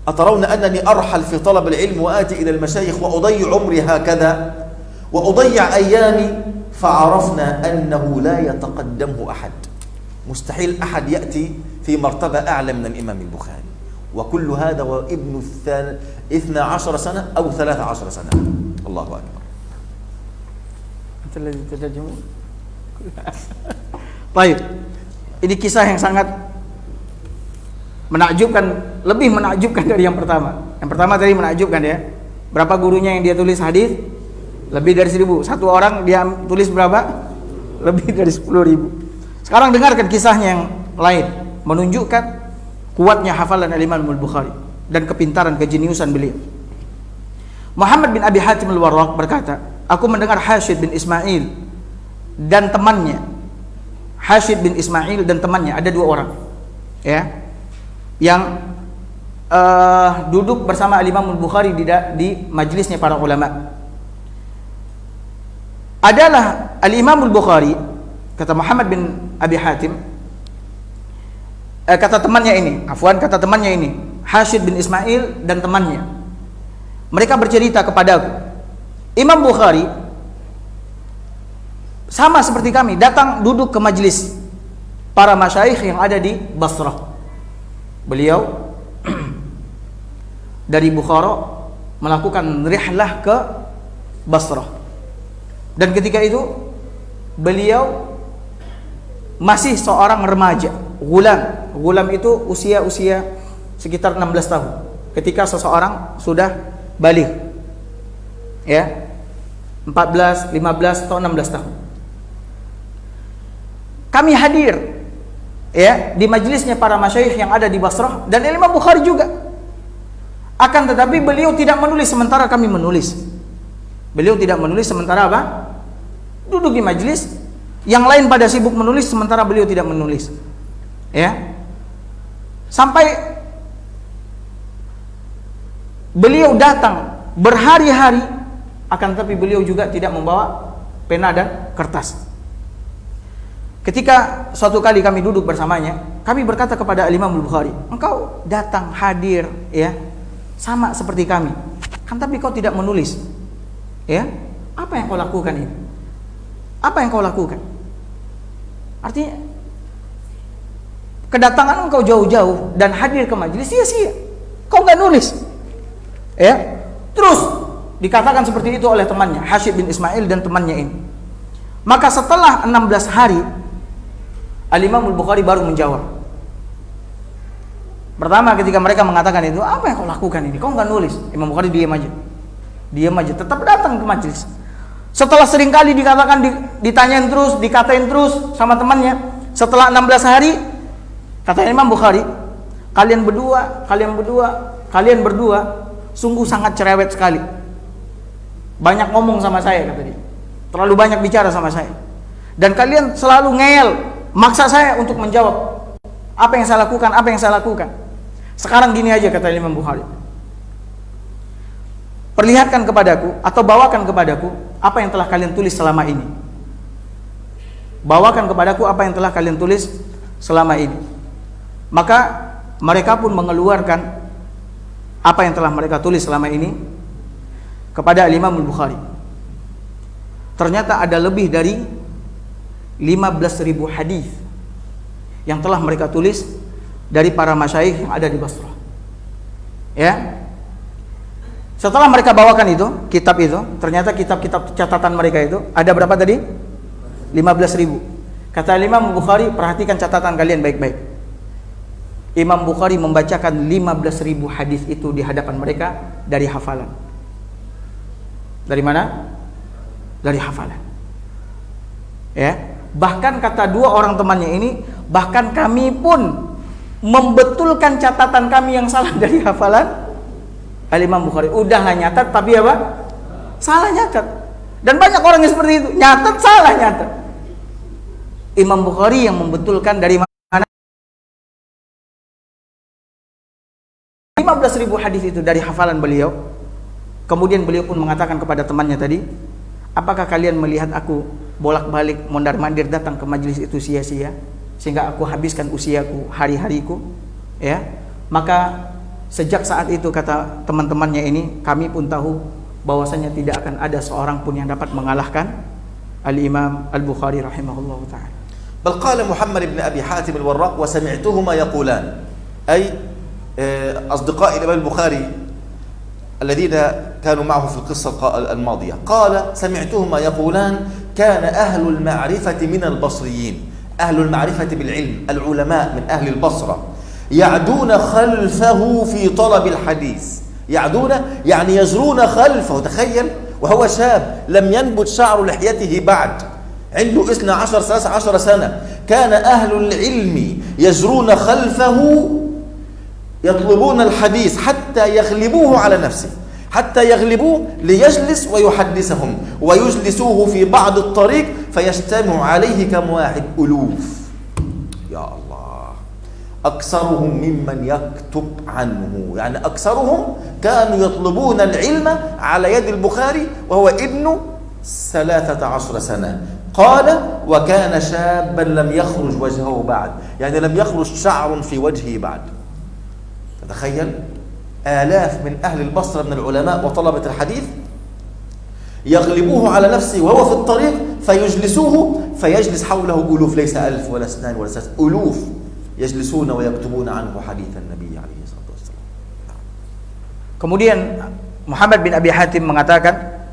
أترون أنني أرحل في طلب العلم وآتي إلى المشايخ وأضيع عمري هكذا وأضيع أيامي؟ فعرفنا أنه لا يتقدمه أحد، مستحيل أحد يأتي في مرتبة أعلى من الإمام البخاري، وكل هذا وابن 12 سنة أو 13 سنة. الله أكبر. Baik, ini kisah yang sangat menakjubkan, lebih menakjubkan dari yang pertama. Yang pertama tadi menakjubkan ya. Berapa gurunya yang dia tulis hadis? Lebih dari 1.000. Satu orang dia tulis berapa? Lebih dari 10.000. Sekarang dengarkan kisahnya yang lain, menunjukkan kuatnya hafalan Imam Al-Bukhari dan kepintaran, kejeniusan beliau. Muhammad bin Abi Hatim Al-Warraq berkata, aku mendengar Hashid bin Ismail dan temannya. Hashid bin Ismail dan temannya, ada 2 orang ya, yang duduk bersama Imam Al-Bukhari di majlisnya para ulama. Adalah Al-Imam Al-Bukhari, kata Muhammad bin Abi Hatim, kata temannya ini, Hashid bin Ismail dan temannya, mereka bercerita kepadaku, Imam Bukhari sama seperti kami datang duduk ke majlis para masyayikh yang ada di Basrah. Beliau dari Bukhara melakukan rihlah ke Basrah. Dan ketika itu beliau masih seorang remaja, gulam. Gulam itu usia sekitar 16 tahun. Ketika seseorang sudah baligh, ya, 14, 15 atau 16 tahun. Kami hadir ya di majelisnya para masyayikh yang ada di Basrah dan Imam Bukhari juga. Akan tetapi beliau tidak menulis sementara kami menulis. Beliau tidak menulis sementara apa? Duduk di majelis, yang lain pada sibuk menulis sementara beliau tidak menulis. Ya. Sampai beliau datang berhari-hari, akan tetapi beliau juga tidak membawa pena dan kertas. Ketika suatu kali kami duduk bersamanya, kami berkata kepada Imam Al-Bukhari, engkau datang hadir ya sama seperti kami, kan tapi kau tidak menulis. Ya, apa yang kau lakukan ini? Apa yang kau lakukan? Artinya kedatangan engkau jauh-jauh dan hadir ke majelis sia-sia. Kau nggak nulis. Ya. Terus dikatakan seperti itu oleh temannya, Hashid bin Ismail dan temannya ini. Maka setelah 16 hari Al-Imam Al-Bukhari baru menjawab. Pertama ketika mereka mengatakan itu, apa yang kau lakukan ini? Kau nggak nulis. Imam Bukhari diam aja, tetap datang ke majelis. Setelah sering kali dikatakan, ditanyain terus, dikatain terus sama temannya. Setelah 16 hari, kata Imam Bukhari, kalian berdua sungguh sangat cerewet sekali. Banyak ngomong sama saya, kata dia. Terlalu banyak bicara sama saya. Dan kalian selalu ngeyel, maksa saya untuk menjawab apa yang saya lakukan. Sekarang gini aja, kata Imam Bukhari. Perlihatkan kepadaku atau bawakan kepadaku apa yang telah kalian tulis selama ini. Bawakan kepadaku apa yang telah kalian tulis selama ini. Maka mereka pun mengeluarkan apa yang telah mereka tulis selama ini kepada Imam Bukhari. Ternyata ada lebih dari 15.000 hadis yang telah mereka tulis dari para masyayikh yang ada di Basrah. Ya. Setelah mereka bawakan itu, kitab itu, ternyata kitab-kitab catatan mereka itu ada berapa tadi? 15.000. Kata Imam Bukhari, perhatikan catatan kalian baik-baik. Imam Bukhari membacakan 15.000 hadis itu di hadapan mereka dari hafalan. Dari mana? Dari hafalan. Ya, bahkan kata dua orang temannya ini, bahkan kami pun membetulkan catatan kami yang salah dari hafalan Al-Imam Bukhari. Udahlah nyatat tapi apa? Salah nyatat. Dan banyak orang yang seperti itu, nyatat salah nyatat. Imam Bukhari yang membetulkan dari mana? 15.000 hadis itu dari hafalan beliau. Kemudian beliau pun mengatakan kepada temannya tadi, apakah kalian melihat aku bolak-balik mondar-mandir datang ke majelis itu sia-sia sehingga aku habiskan usiaku, hari-hariku? Ya, maka sejak saat itu, kata teman-temannya ini, kami pun tahu bahwasanya tidak akan ada seorang pun yang dapat mengalahkan Al-Imam Al-Bukhari rahimahullah ta'ala. بل قال محمد بن أبي حاتم الوراق وسمعتهما يقولان، أي أصدقاء الإمام البخاري الذين كانوا معه في القصة الماضية، قال سمعتهما يقولان كان أهل المعرفة من البصريين، أهل المعرفة بالعلم، العلماء من أهل البصرة يعدون خلفه في طلب الحديث. يعدون يعني يجرون خلفه، تخيل، وهو شاب لم ينبت شعر لحيته بعد، عنده 13 سنة، كان أهل العلم يجرون خلفه يطلبون الحديث حتى يغلبوه على نفسه، حتى يغلبوه ليجلس ويحدثهم، ويجلسوه في بعض الطريق فيجتمع عليه كم واحد، ألوف. يا الله، أكثرهم ممن يكتب عنه، يعني أكثرهم كانوا يطلبون العلم على يد البخاري وهو ابن 13 سنة. قال وكان شابا لم يخرج وجهه بعد، يعني لم يخرج شعر في وجهه بعد. تخيل، آلاف من أهل البصرة من العلماء وطلبة الحديث يغلبوه على نفسه وهو في الطريق فيجلسوه فيجلس حوله ألوف، ليس 1000 ولا 2 ولا 3، ألوف يجلسون ويكتبون عنه حديث النبي عليه الصلاة والسلام. Kemudian Muhammad bin Abi Hatim mengatakan,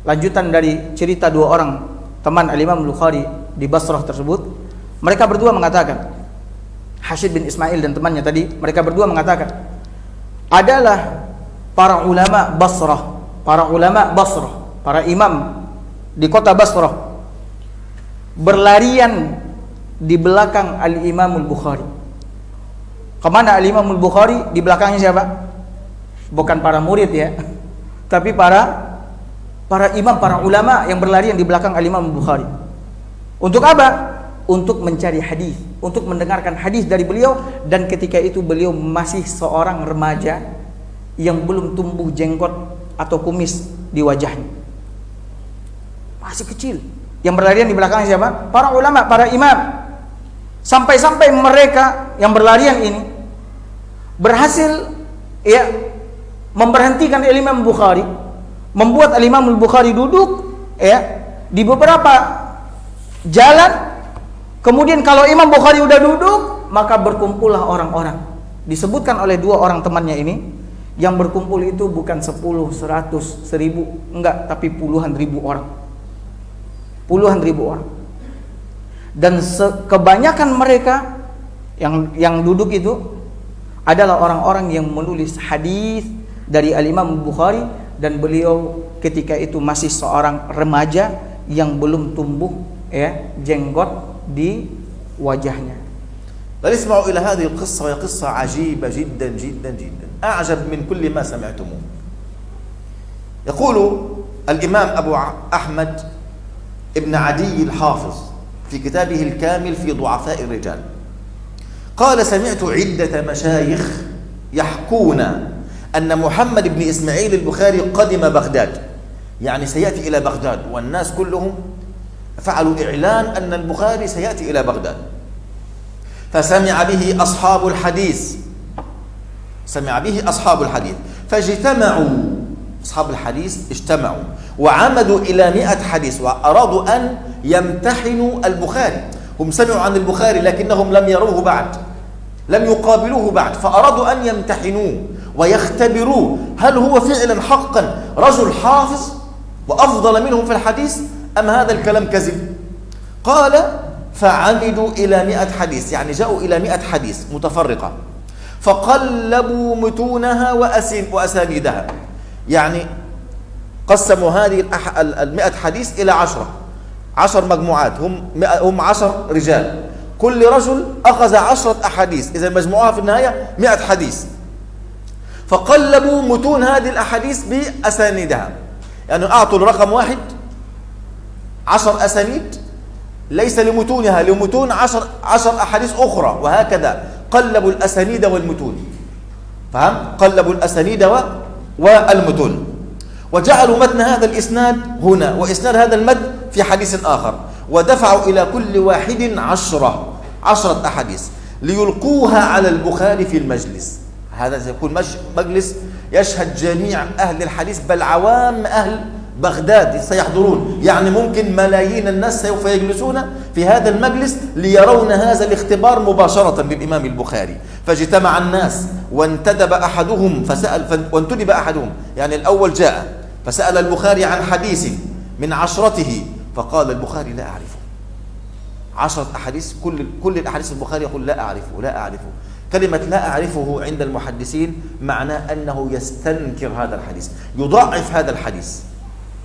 lanjutan dari cerita dua orang teman Al-Imam Bukhari di Basrah tersebut, mereka berdua mengatakan, Hashid bin Ismail dan temannya tadi, mereka berdua mengatakan, adalah para ulama Basrah, para imam di kota Basrah berlarian di belakang Al-Imam Bukhari. Kemana Al-Imam Bukhari? Di belakangnya siapa? Bukan para murid ya, tapi para imam, para ulama yang berlarian di belakang Al-Imam Bukhari. Untuk apa? Untuk mencari hadis, untuk mendengarkan hadis dari beliau. Dan ketika itu beliau masih seorang remaja yang belum tumbuh jenggot atau kumis di wajahnya, masih kecil. Yang berlarian di belakangnya siapa? Para ulama, para imam. Sampai-sampai mereka yang berlarian ini berhasil ya memberhentikan Imam Bukhari, membuat Imam Bukhari duduk ya di beberapa jalan. Kemudian kalau Imam Bukhari udah duduk, maka berkumpullah orang-orang. Disebutkan oleh dua orang temannya ini, yang berkumpul itu bukan 10, 100, 1000, enggak, tapi puluhan ribu orang. Puluhan ribu orang. Dan kebanyakan mereka yang duduk itu adalah orang-orang yang menulis hadis dari Al-Imam Bukhari, dan beliau ketika itu masih seorang remaja yang belum tumbuh ya jenggot di wajahnya. فلاسمعوا إلى هذه القصة، وهي قصة عجيبة جدا جدا جدا، أعجب من كل ما سمعتموه. يقول الإمام أبو أحمد ابن عدي الحافظ في كتابه الكامل في ضعفاء الرجال، قال: سمعت عدة مشايخ يحكون أن محمد بن إسماعيل البخاري قدم بغداد، يعني سيأتي إلى بغداد، والناس كلهم فعلوا إعلان أن البخاري سيأتي إلى بغداد. فسمع به أصحاب الحديث، سمع به أصحاب الحديث، فاجتمعوا، أصحاب الحديث اجتمعوا وعمدوا إلى 100 حديث، وأرادوا أن يمتحنوا البخاري. هم سمعوا عن البخاري لكنهم لم يروه بعد، لم يقابلوه بعد، فأرادوا أن يمتحنوه ويختبروه هل هو فعلا حقا رجل حافظ وأفضل منهم في الحديث أم هذا الكلام كذب. قال: فعمدوا إلى 100 حديث، يعني جاءوا إلى 100 حديث متفرقة، فقلبوا متونها وأسانيدها، يعني قسموا هذه 100 حديث إلى 10 مجموعات، هم 10 رجال، كل رجل أخذ 10 أحاديث، إذا مجموعها في النهاية 100 حديث. فقلبوا متون هذه الأحاديث بأسانيدها، يعني أعطوا الرقم 1 10 أسانيد ليس لمتونها، لمتون 10 أحاديث أخرى، وهكذا قلبوا الأسانيد والمتون، فهم؟ قلبوا الأسانيد والمتون، وجعلوا متن هذا الإسناد هنا وإسناد هذا المتن في حديث آخر، ودفعوا إلى كل واحد 10 أحاديث ليلقوها على البخاري في المجلس. هذا سيكون مجلس يشهد جميع أهل الحديث، بل عوام أهل بغداد سيحضرون، يعني ممكن ملايين الناس سوف يجلسون في هذا المجلس ليرون هذا الاختبار مباشرة للإمام البخاري. فاجتمع الناس وانتدب أحدهم، يعني الأول جاء فسأل البخاري عن حديث من 10، فقال البخاري: لا أعرفه. 10 أحاديث، كل الأحاديث البخاري يقول: لا أعرفه. كلمة لا أعرفه عند المحدثين معناه أنه يستنكر هذا الحديث، يضعف هذا الحديث،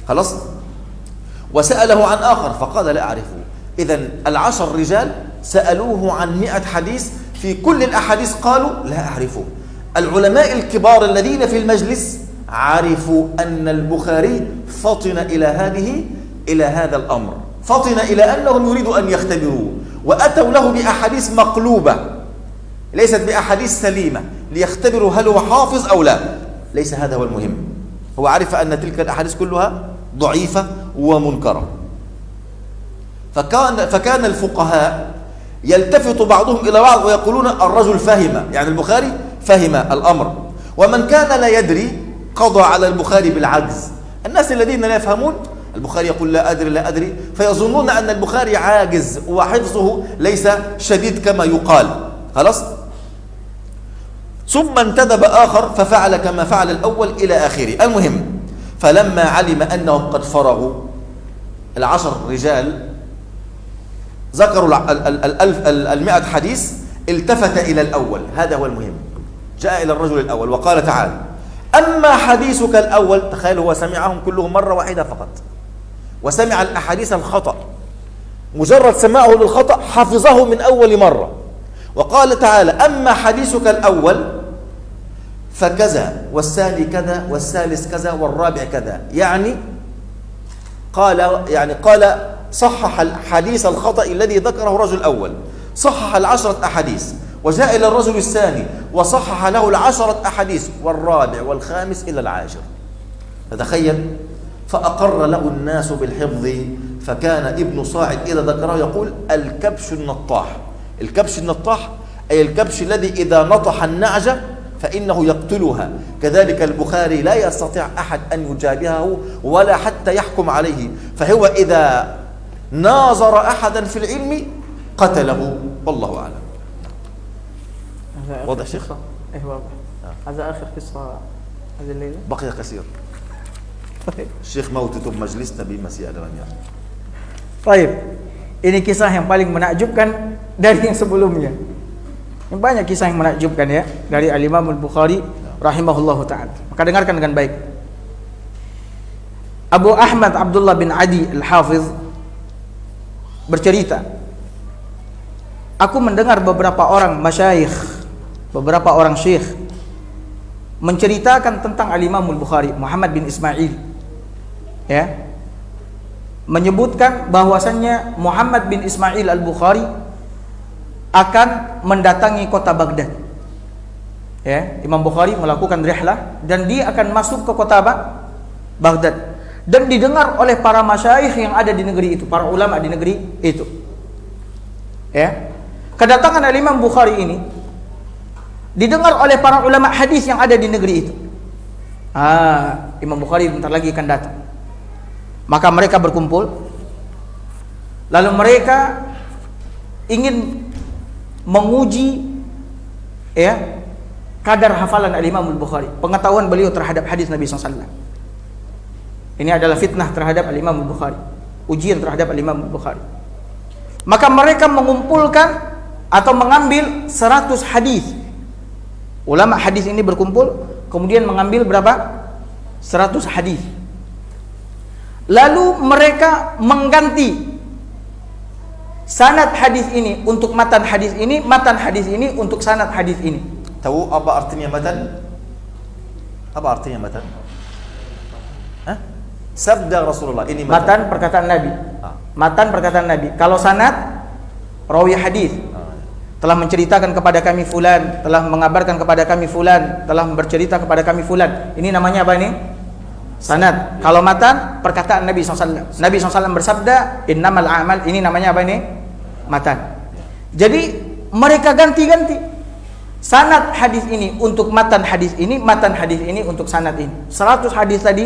خلاص. وسأله عن آخر فقال: لا أعرفه. إذن 10 رجال سألوه عن 100 حديث، في كل الأحاديث قالوا: لا أعرفه. العلماء الكبار الذين في المجلس عرفوا أن البخاري فطن إلى هذا الأمر، فطن إلى أنهم يريدوا أن يختبروه، وأتوا له بأحاديث مقلوبة ليست بأحاديث سليمة ليختبروا هل هو حافظ أو لا. ليس هذا هو المهم، هو عرف أن تلك الأحاديث كلها ضعيفة ومنكرة. فكان الفقهاء يلتفت بعضهم إلى بعض ويقولون: الرجل فهم، يعني البخاري فهم الأمر. ومن كان لا يدري قضى على البخاري بالعجز. الناس الذين لا يفهمون، البخاري يقول: لا أدري، فيظنون أن البخاري عاجز وحفظه ليس شديد كما يقال، خلاص. ثم انتدب آخر ففعل كما فعل الأول إلى آخره. المهم، فلما علم أنهم قد فرغوا، 10 رجال ذكروا 100 حديث، التفت إلى الأول، هذا هو المهم، جاء إلى الرجل الأول وقال: تعال، أما حديثك الأول. تخيل، هو سمعهم كلهم مرة واحدة فقط، وسمع الأحاديث الخطأ، مجرد سماعه للخطأ حفظه من أول مرة. وقال: تعالى، أما حديثك الأول فكذا، والثاني كذا، والثالث كذا، والرابع كذا، يعني قال صحح الحديث الخطأ الذي ذكره الرجل الأول، صحح 10 أحاديث، وجاء إلى الرجل الثاني وصحح له 10 أحاديث، والرابع والخامس إلى 10. فتخيل، فأقر له الناس بالحفظ، فكان ابن صاعد إذا ذكره يقول: الكبش النطاح. الكبش النطاح أي الكبش الذي إذا نطح النعجة فإنه يقتلها. كذلك البخاري لا يستطيع أحد أن يجابهه ولا حتى يحكم عليه، فهو إذا ناظر أحدا في العلم قتله، والله أعلم. واضح شيخ؟ إيه واضح. هذا آخر قصة هذه الليلة، بقي كثير. الشيخ mau tutup majlis tapi masih ada banyak. Baik, ini kisah yang paling menakjubkan dari yang sebelumnya. Yang banyak kisah yang menakjubkan ya dari Al-Imam Al-Bukhari rahimahullahu ta'ala. Maka dengarkan dengan baik. Abu Ahmad Abdullah bin Adi Al-Hafiz bercerita, aku mendengar beberapa orang masyayikh, beberapa orang syekh menceritakan tentang Al-Imam Al-Bukhari, Muhammad bin Ismail, ya, menyebutkan bahwasannya Muhammad bin Ismail Al-Bukhari akan mendatangi kota Baghdad. Ya, Imam Bukhari melakukan rihlah dan dia akan masuk ke kota Baghdad, dan didengar oleh para masyayikh yang ada di negeri itu, para ulama di negeri itu. Ya, kedatangan Imam Bukhari ini didengar oleh para ulama hadis yang ada di negeri itu. Imam Bukhari bentar lagi akan datang. Maka mereka berkumpul, lalu mereka ingin menguji, ya, kadar hafalan Al-Imam Al-Bukhari, pengetahuan beliau terhadap hadis Nabi SAW. Ini adalah fitnah terhadap Al-Imam Al-Bukhari, ujian terhadap Al-Imam Al-Bukhari. Maka mereka mengumpulkan atau mengambil 100 hadis. Ulama hadis ini berkumpul, kemudian mengambil berapa? 100 hadis. Lalu mereka mengganti sanad hadis ini untuk matan hadis ini, matan hadis ini untuk sanad hadis ini. Tahu apa artinya matan? Apa artinya matan? Sabda Rasulullah, ini matan perkataan Nabi. Matan perkataan Nabi. Kalau sanad, rawi hadis telah menceritakan kepada kami fulan, telah mengabarkan kepada kami fulan, telah bercerita kepada kami fulan. Ini namanya apa ini? Sanad. Kalau matan, perkataan Nabi SAW. Nabi SAW bersabda, innamal a'mal. Ini namanya apa ini? Matan. Jadi mereka ganti-ganti. Sanad hadis ini untuk matan hadis ini, matan hadis ini untuk sanad ini. 100 hadis tadi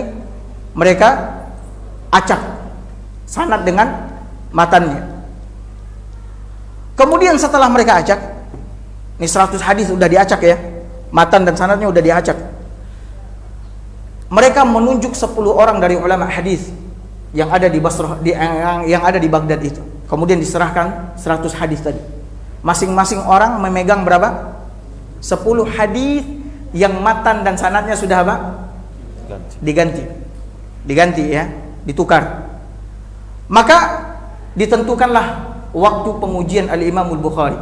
mereka acak sanad dengan matannya. Kemudian setelah mereka acak, ini 100 hadis sudah diacak ya, matan dan sanadnya sudah diacak. Mereka menunjuk 10 orang dari ulama hadis yang ada di Basrah, yang ada di Baghdad itu. Kemudian diserahkan 100 hadis tadi. Masing-masing orang memegang berapa? 10 hadis yang matan dan sanadnya sudah apa? Diganti ya, ditukar. Maka ditentukanlah waktu pengujian Al-Imam Al-Bukhari.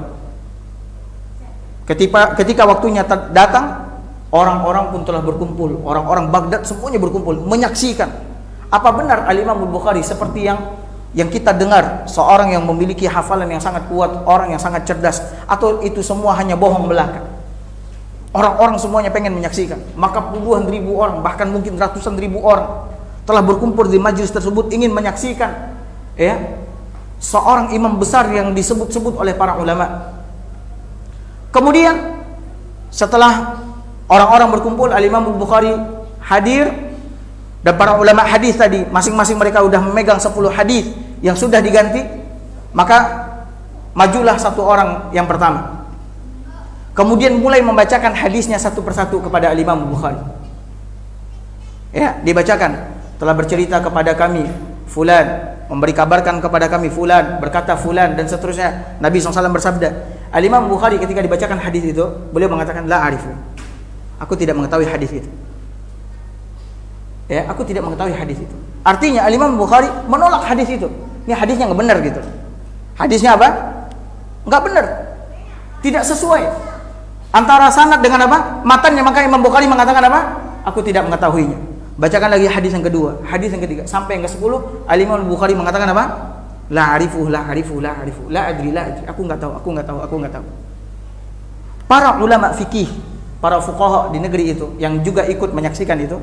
Ketika waktunya datang, orang-orang pun telah berkumpul, orang-orang Baghdad semuanya berkumpul menyaksikan apa benar Al-Imam Al-Bukhari seperti yang kita dengar, seorang yang memiliki hafalan yang sangat kuat, orang yang sangat cerdas, atau itu semua hanya bohong belaka. Orang-orang semuanya pengen menyaksikan. Maka puluhan ribu orang, bahkan mungkin ratusan ribu orang telah berkumpul di majlis tersebut ingin menyaksikan, ya, seorang imam besar yang disebut-sebut oleh para ulama. Kemudian setelah orang-orang berkumpul, Al-Imam Al-Bukhari hadir, dan para ulama hadis tadi masing-masing mereka sudah memegang 10 hadis yang sudah diganti. Maka majulah satu orang yang pertama, kemudian mulai membacakan hadisnya satu persatu kepada Al-Imam Al-Bukhari. Ya, dibacakan, telah bercerita kepada kami fulan, memberi kabarkan kepada kami fulan, berkata fulan, dan seterusnya. Nabi SAW bersabda. Al-Imam Bukhari ketika dibacakan hadis itu, beliau mengatakan la arifu, aku tidak mengetahui hadis itu. Ya, aku tidak mengetahui hadis itu. Artinya Al-Imam Bukhari menolak hadis itu. Ini hadisnya nggak benar gitu. Hadisnya apa? Nggak benar, tidak sesuai antara sanad dengan apa? Matannya. Maka Imam Bukhari mengatakan apa? Aku tidak mengetahuinya. Bacakan lagi hadis yang kedua, hadis yang ketiga, sampai yang ke-10. Al-Imam Bukhari mengatakan apa? La arifu, la arifu, la arifu, la adri, la adri. Aku nggak tahu, aku nggak tahu, aku nggak tahu. Para ulama fikih, para fuqaha di negeri itu yang juga ikut menyaksikan itu,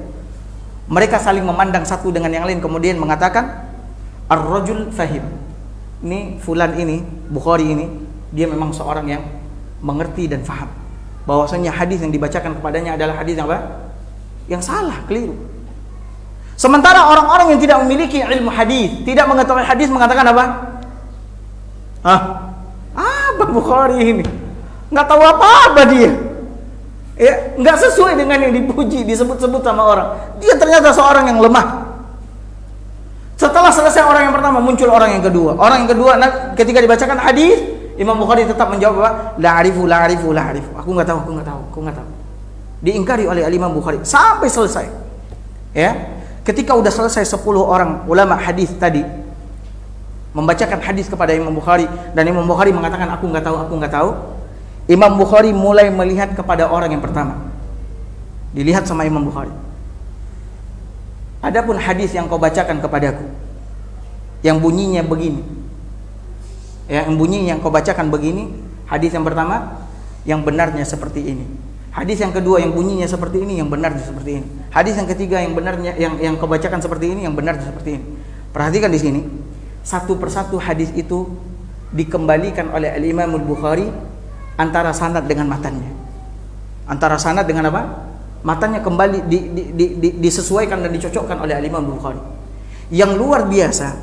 mereka saling memandang satu dengan yang lain, kemudian mengatakan ar-rajul fahim. Ini fulan ini, Bukhari ini, dia memang seorang yang mengerti dan faham bahwasanya hadis yang dibacakan kepadanya adalah hadis yang apa? Yang salah, keliru. Sementara orang-orang yang tidak memiliki ilmu hadis, tidak mengetahui hadis, mengatakan apa? Bang Bukhari ini nggak tahu apa-apa dia. Ya, nggak sesuai dengan yang dipuji, disebut-sebut sama orang. Dia ternyata seorang yang lemah. Setelah selesai orang yang pertama, muncul orang yang kedua. Orang yang kedua, ketika dibacakan hadis, Imam Bukhari tetap menjawab apa? La arifu, la arifu, la arifu. Aku nggak tahu, aku nggak tahu, aku nggak tahu. Diingkari oleh Imam Bukhari sampai selesai. Ya, ketika udah selesai 10 orang ulama hadis tadi, membacakan hadis kepada Imam Bukhari, dan Imam Bukhari mengatakan aku nggak tahu, Imam Bukhari mulai melihat kepada orang yang pertama. Dilihat sama Imam Bukhari. Adapun hadis yang kau bacakan kepadaku, yang bunyinya begini, yang bunyinya yang kau bacakan begini, hadis yang pertama yang benarnya seperti ini. Hadis yang kedua yang bunyinya seperti ini, yang benarnya seperti ini. Hadis yang ketiga yang benarnya yang kau bacakan seperti ini, yang benarnya seperti ini. Perhatikan di sini, satu persatu hadis itu dikembalikan oleh Al-Imam Al-Bukhari antara sanad dengan matannya. Antara sanad dengan apa? Matanya kembali disesuaikan dan dicocokkan oleh Al-Imam Bukhari. Yang luar biasa,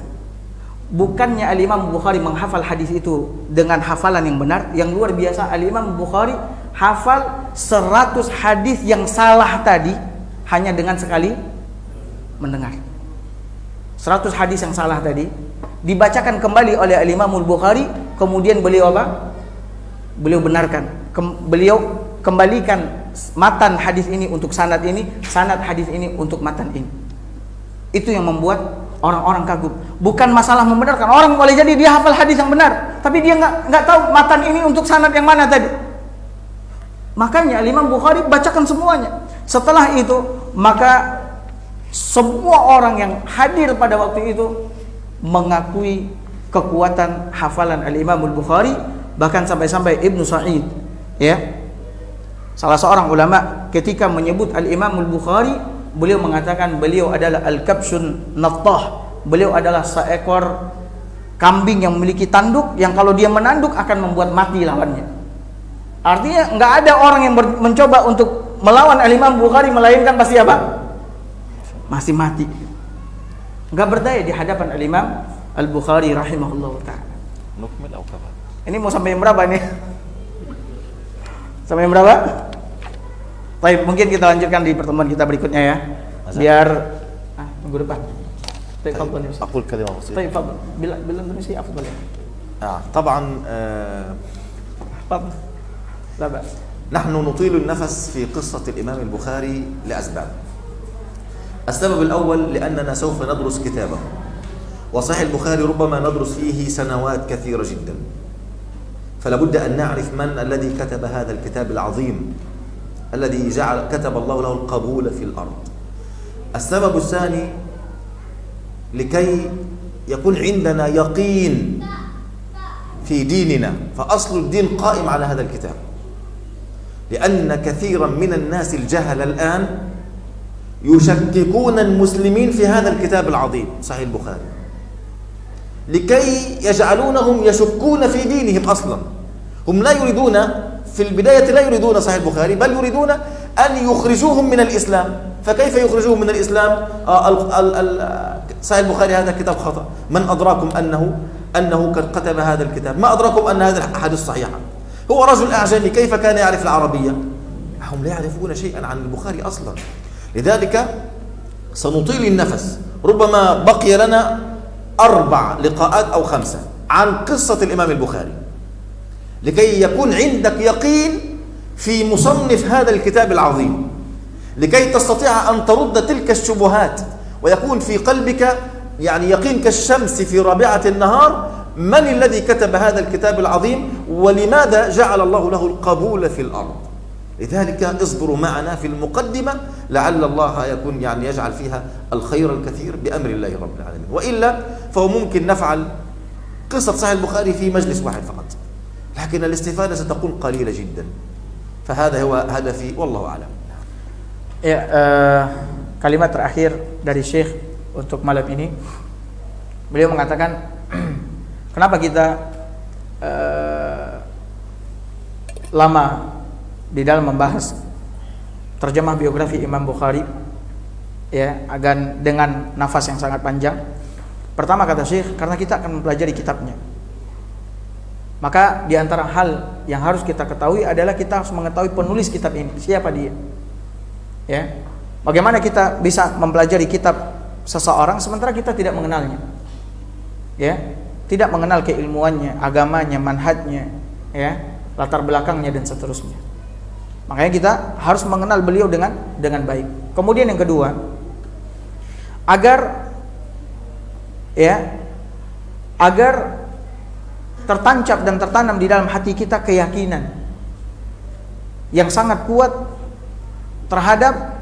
bukannya Al-Imam Bukhari menghafal hadis itu dengan hafalan yang benar, yang luar biasa Al-Imam Bukhari hafal 100 hadis yang salah tadi hanya dengan sekali mendengar. 100 hadis yang salah tadi dibacakan kembali oleh Al-Imam Bukhari, kemudian beliau apa? Beliau benarkan, beliau kembalikan matan hadis ini untuk sanad ini, sanad hadis ini untuk matan ini. Itu yang membuat orang-orang kagum. Bukan masalah membenarkan. Orang boleh jadi dia hafal hadis yang benar, tapi dia nggak tahu matan ini untuk sanad yang mana tadi. Makanya Imam Bukhari bacakan semuanya. Setelah itu, maka semua orang yang hadir pada waktu itu mengakui kekuatan hafalan Al-Imam Bukhari, bahkan sampai-sampai Ibnu Sa'id, ya, salah seorang ulama ketika menyebut Al-Imam Al-Bukhari, beliau mengatakan beliau adalah Al-Kabshun Nattah. Beliau adalah seekor kambing yang memiliki tanduk, yang kalau dia menanduk akan membuat mati lawannya. Artinya nggak ada orang yang mencoba untuk melawan Al-Imam Bukhari melainkan pasti apa? Masih mati. Nggak berdaya di hadapan Al-Imam Al-Bukhari rahimahullah ta'ala. Ini mau sampai berapa nih? Sampai berapa? Baik, mungkin kita lanjutkan di pertemuan kita berikutnya ya. Biar minggu depan. أقول كلمة بسيطة. طيب تفضل. بالإندونيسي أفضل يعني. طبعا تفضل. لا بأس. نحن نطيل النفس في قصة الإمام البخاري لأسباب. السبب الأول لأننا سوف ندرس كتابه. وصحيح البخاري ربما ندرس فيه سنوات كثيرة جدا. فلا بد أن نعرف من الذي كتب هذا الكتاب العظيم الذي كتب الله له القبول في الأرض. السبب الثاني لكي يكون عندنا يقين في ديننا، فأصل الدين قائم على هذا الكتاب. لأن كثيرا من الناس الجهل الآن يشككون المسلمين في هذا الكتاب العظيم صحيح البخاري، لكي يجعلونهم يشكون في دينهم أصلا. هم لا يريدون في البداية لا يريدون صحيح البخاري، بل يريدون أن يخرجوهم من الإسلام. فكيف يخرجوهم من الإسلام؟ صحيح البخاري هذا كتاب خطأ. من أدراكم أنه كتب هذا الكتاب؟ ما أدراكم أن هذا الحديث صحيح؟ هو رجل أعجمي كيف كان يعرف العربية؟ هم لا يعرفون شيئا عن البخاري أصلا. لذلك سنطيل النفس، ربما بقي لنا 4 لقاءات أو 5 عن قصة الإمام البخاري، لكي يكون عندك يقين في مصنف هذا الكتاب العظيم، لكي تستطيع أن ترد تلك الشبهات، ويكون في قلبك يعني يقين كالشمس في رابعة النهار من الذي كتب هذا الكتاب العظيم، ولماذا جعل الله له القبول في الأرض. لذلك اصبروا معنا في المقدمة لعل الله يكون يعني يجعل فيها الخير الكثير بأمر الله رب العالمين. وإلا فهو ممكن نفعل قصة صحيح البخاري في مجلس واحد فقط، لكن الاستفادة ستكون قليلة جدا. فهذا هو هدفي والله أعلم. Ya, kalimat terakhir dari Syekh untuk malam ini, beliau mengatakan kenapa kita lama di dalam membahas terjemah biografi Imam Bukhari, ya, agar dengan nafas yang sangat panjang. Pertama kata Syekh, karena kita akan mempelajari kitabnya. Maka di antara hal yang harus kita ketahui adalah kita harus mengetahui penulis kitab ini, siapa dia. Ya. Bagaimana kita bisa mempelajari kitab seseorang sementara kita tidak mengenalnya. Ya, tidak mengenal keilmuannya, agamanya, manhajnya, ya, latar belakangnya dan seterusnya. Makanya kita harus mengenal beliau dengan baik. Kemudian yang kedua, agar ya agar tertancap dan tertanam di dalam hati kita keyakinan yang sangat kuat terhadap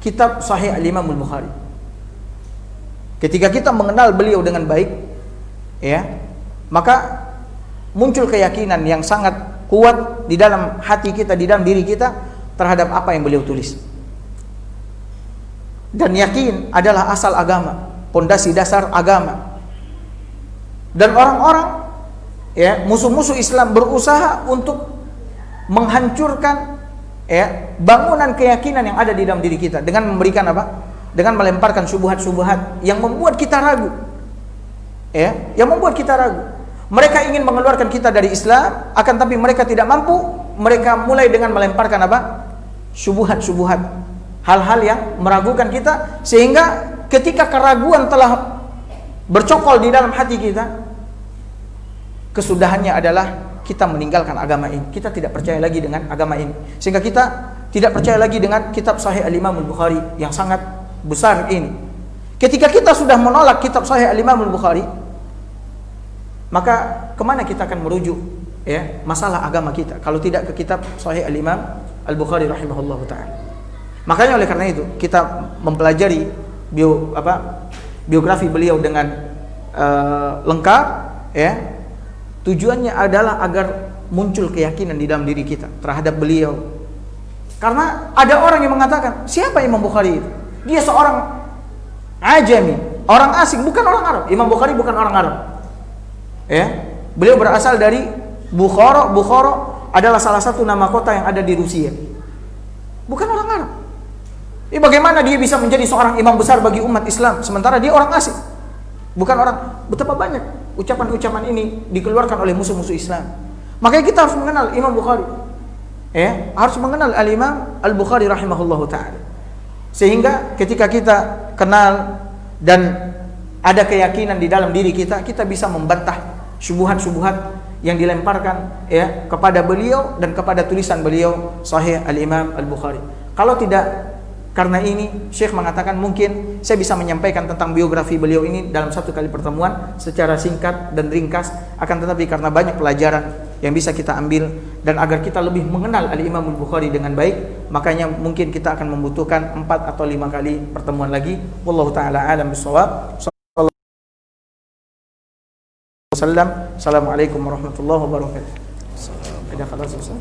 kitab Sahih Al-Imam Al-Bukhari. Ketika kita mengenal beliau dengan baik, ya, maka muncul keyakinan yang sangat kuat di dalam hati kita, di dalam diri kita terhadap apa yang beliau tulis. Dan yakin adalah asal agama, pondasi dasar agama. Dan orang-orang, ya, musuh-musuh Islam berusaha untuk menghancurkan, ya, bangunan keyakinan yang ada di dalam diri kita dengan memberikan apa? Dengan melemparkan syubhat-syubhat yang membuat kita ragu. Ya, yang membuat kita ragu. Mereka ingin mengeluarkan kita dari Islam, akan tapi mereka tidak mampu. Mereka mulai dengan melemparkan apa? Syubhat-syubhat. Hal-hal yang meragukan kita, sehingga ketika keraguan telah bercokol di dalam hati kita, kesudahannya adalah kita meninggalkan agama ini. Kita tidak percaya lagi dengan agama ini, sehingga kita tidak percaya lagi dengan kitab Sahih Al-Imam Al-Bukhari yang sangat besar ini. Ketika kita sudah menolak kitab Sahih Al-Imam Al-Bukhari, maka kemana kita akan merujuk, ya, masalah agama kita kalau tidak ke kitab Sahih Al-Imam Al-Bukhari rahimahullah ta'ala. Makanya oleh karena itu kita mempelajari biografi beliau dengan lengkap, ya. Tujuannya adalah agar muncul keyakinan di dalam diri kita terhadap beliau. Karena ada orang yang mengatakan, siapa Imam Bukhari itu? Dia seorang ajami, orang asing, bukan orang Arab. Imam Bukhari bukan orang Arab. Ya, beliau berasal dari Bukhara. Bukhara adalah salah satu nama kota yang ada di Rusia. Bukan orang Arab. Bagaimana dia bisa menjadi seorang imam besar bagi umat Islam sementara dia orang asing? Bukan orang. Betapa banyak ucapan-ucapan ini dikeluarkan oleh musuh-musuh Islam. Makanya kita harus mengenal Imam Bukhari. Ya, harus mengenal Al-Imam Al-Bukhari rahimahullahu ta'ala. Sehingga ketika kita kenal dan ada keyakinan di dalam diri kita, kita bisa membantah syubhat-syubhat yang dilemparkan, ya, kepada beliau dan kepada tulisan beliau Sahih Al-Imam Al-Bukhari. Kalau tidak karena ini, Syekh mengatakan mungkin saya bisa menyampaikan tentang biografi beliau ini dalam satu kali pertemuan secara singkat dan ringkas. Akan tetapi karena banyak pelajaran yang bisa kita ambil dan agar kita lebih mengenal Al-Imam Al-Bukhari dengan baik, makanya mungkin kita akan membutuhkan 4 atau 5 kali pertemuan lagi. Wallahu ta'ala alam bisawab. Assalamualaikum warahmatullahi wabarakatuh. Ada kata susah?